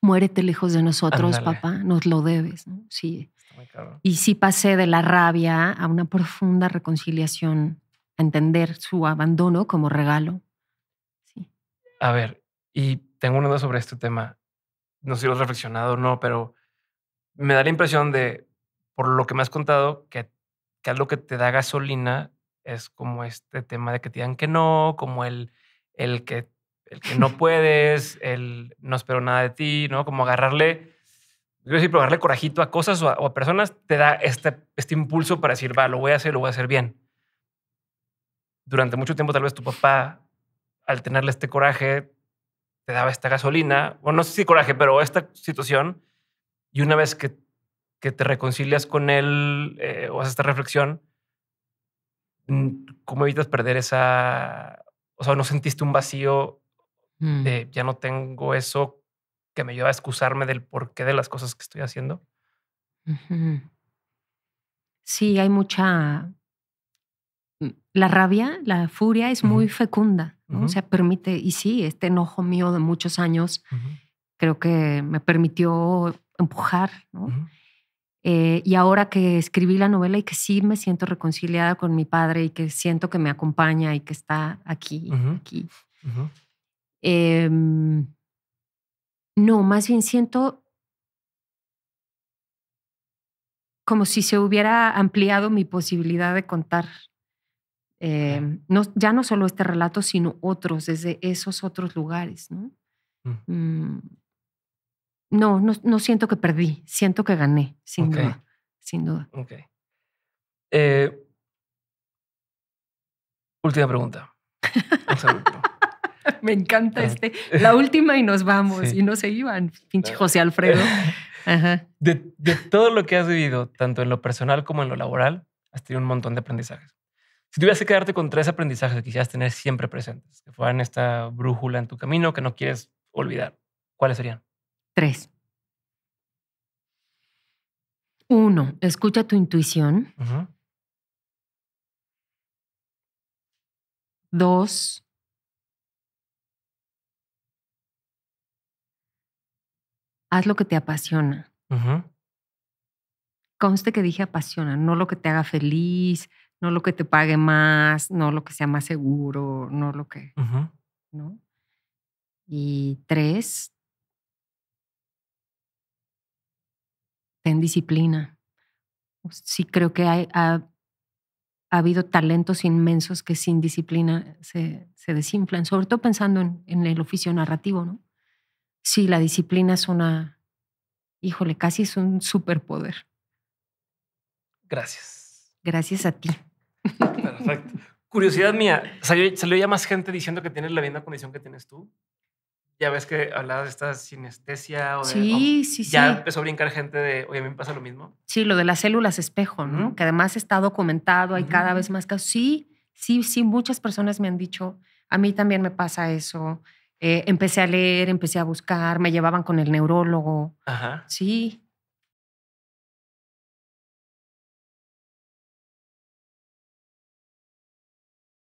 Muérete lejos de nosotros, Ándale. papá, nos lo debes, ¿no? Sí. Está muy cabrón. Y sí pasé de la rabia a una profunda reconciliación, a entender su abandono como regalo. Sí. A ver, y tengo una duda sobre este tema. No sé si lo has reflexionado o no, pero me da la impresión de, por lo que me has contado, que algo que te da gasolina es como este tema de que te digan que no, como el que, el que no puedes, el no espero nada de ti, ¿no? Como agarrarle, quiero decir, pero agarrarle corajito a cosas o a personas te da este impulso para decir, va, lo voy a hacer bien. Durante mucho tiempo, tal vez tu papá, al tenerle este coraje, te daba esta gasolina, o no sé si coraje, pero esta situación. Y una vez que te reconcilias con él o haces esta reflexión, ¿cómo evitas perder esa, o sea, no sentiste un vacío de ya no tengo eso que me ayuda a excusarme del porqué de las cosas que estoy haciendo? Ujú. Sí, hay mucha... La rabia, la furia es muy fecunda, ¿no? O sea, permite, y sí, este enojo mío de muchos años creo que me permitió empujar, ¿no? Y ahora que escribí la novela y que sí me siento reconciliada con mi padre y que siento que me acompaña y que está aquí. No, más bien siento como si se hubiera ampliado mi posibilidad de contar no, ya no solo este relato, sino otros, desde esos otros lugares, ¿no? No siento que perdí, siento que gané, sin duda, sin duda. Ok. Última pregunta. Vamos al último. Me encanta la última y nos vamos, Sí. y no se iban, pinche José Alfredo. Ajá. De todo lo que has vivido, tanto en lo personal como en lo laboral, has tenido un montón de aprendizajes. Si tuvieras que quedarte con 3 aprendizajes que quisieras tener siempre presentes, que fueran esta brújula en tu camino que no quieres olvidar, ¿cuáles serían? 3. 1, escucha tu intuición. 2, haz lo que te apasiona. Conste que dije apasiona, no lo que te haga feliz, no lo que te pague más, no lo que sea más seguro, no lo que, ¿no? Y 3, ten disciplina. Sí creo que ha habido talentos inmensos que sin disciplina se desinflan, sobre todo pensando en el oficio narrativo, ¿no? Sí, la disciplina es híjole, casi es un superpoder. Gracias. Gracias a ti. Perfecto. Curiosidad mía, ¿salió ya más gente diciendo que tienes la misma condición que tienes tú? Ya ves que hablabas de esta sinestesia o de... Sí. Ya empezó a brincar gente de, oye, a mí me pasa lo mismo. Sí, lo de las células espejo, ¿no? Que además está documentado, hay cada vez más casos. Sí, muchas personas me han dicho, a mí también me pasa eso. Empecé a leer, empecé a buscar, me llevaban con el neurólogo. Ajá. Sí,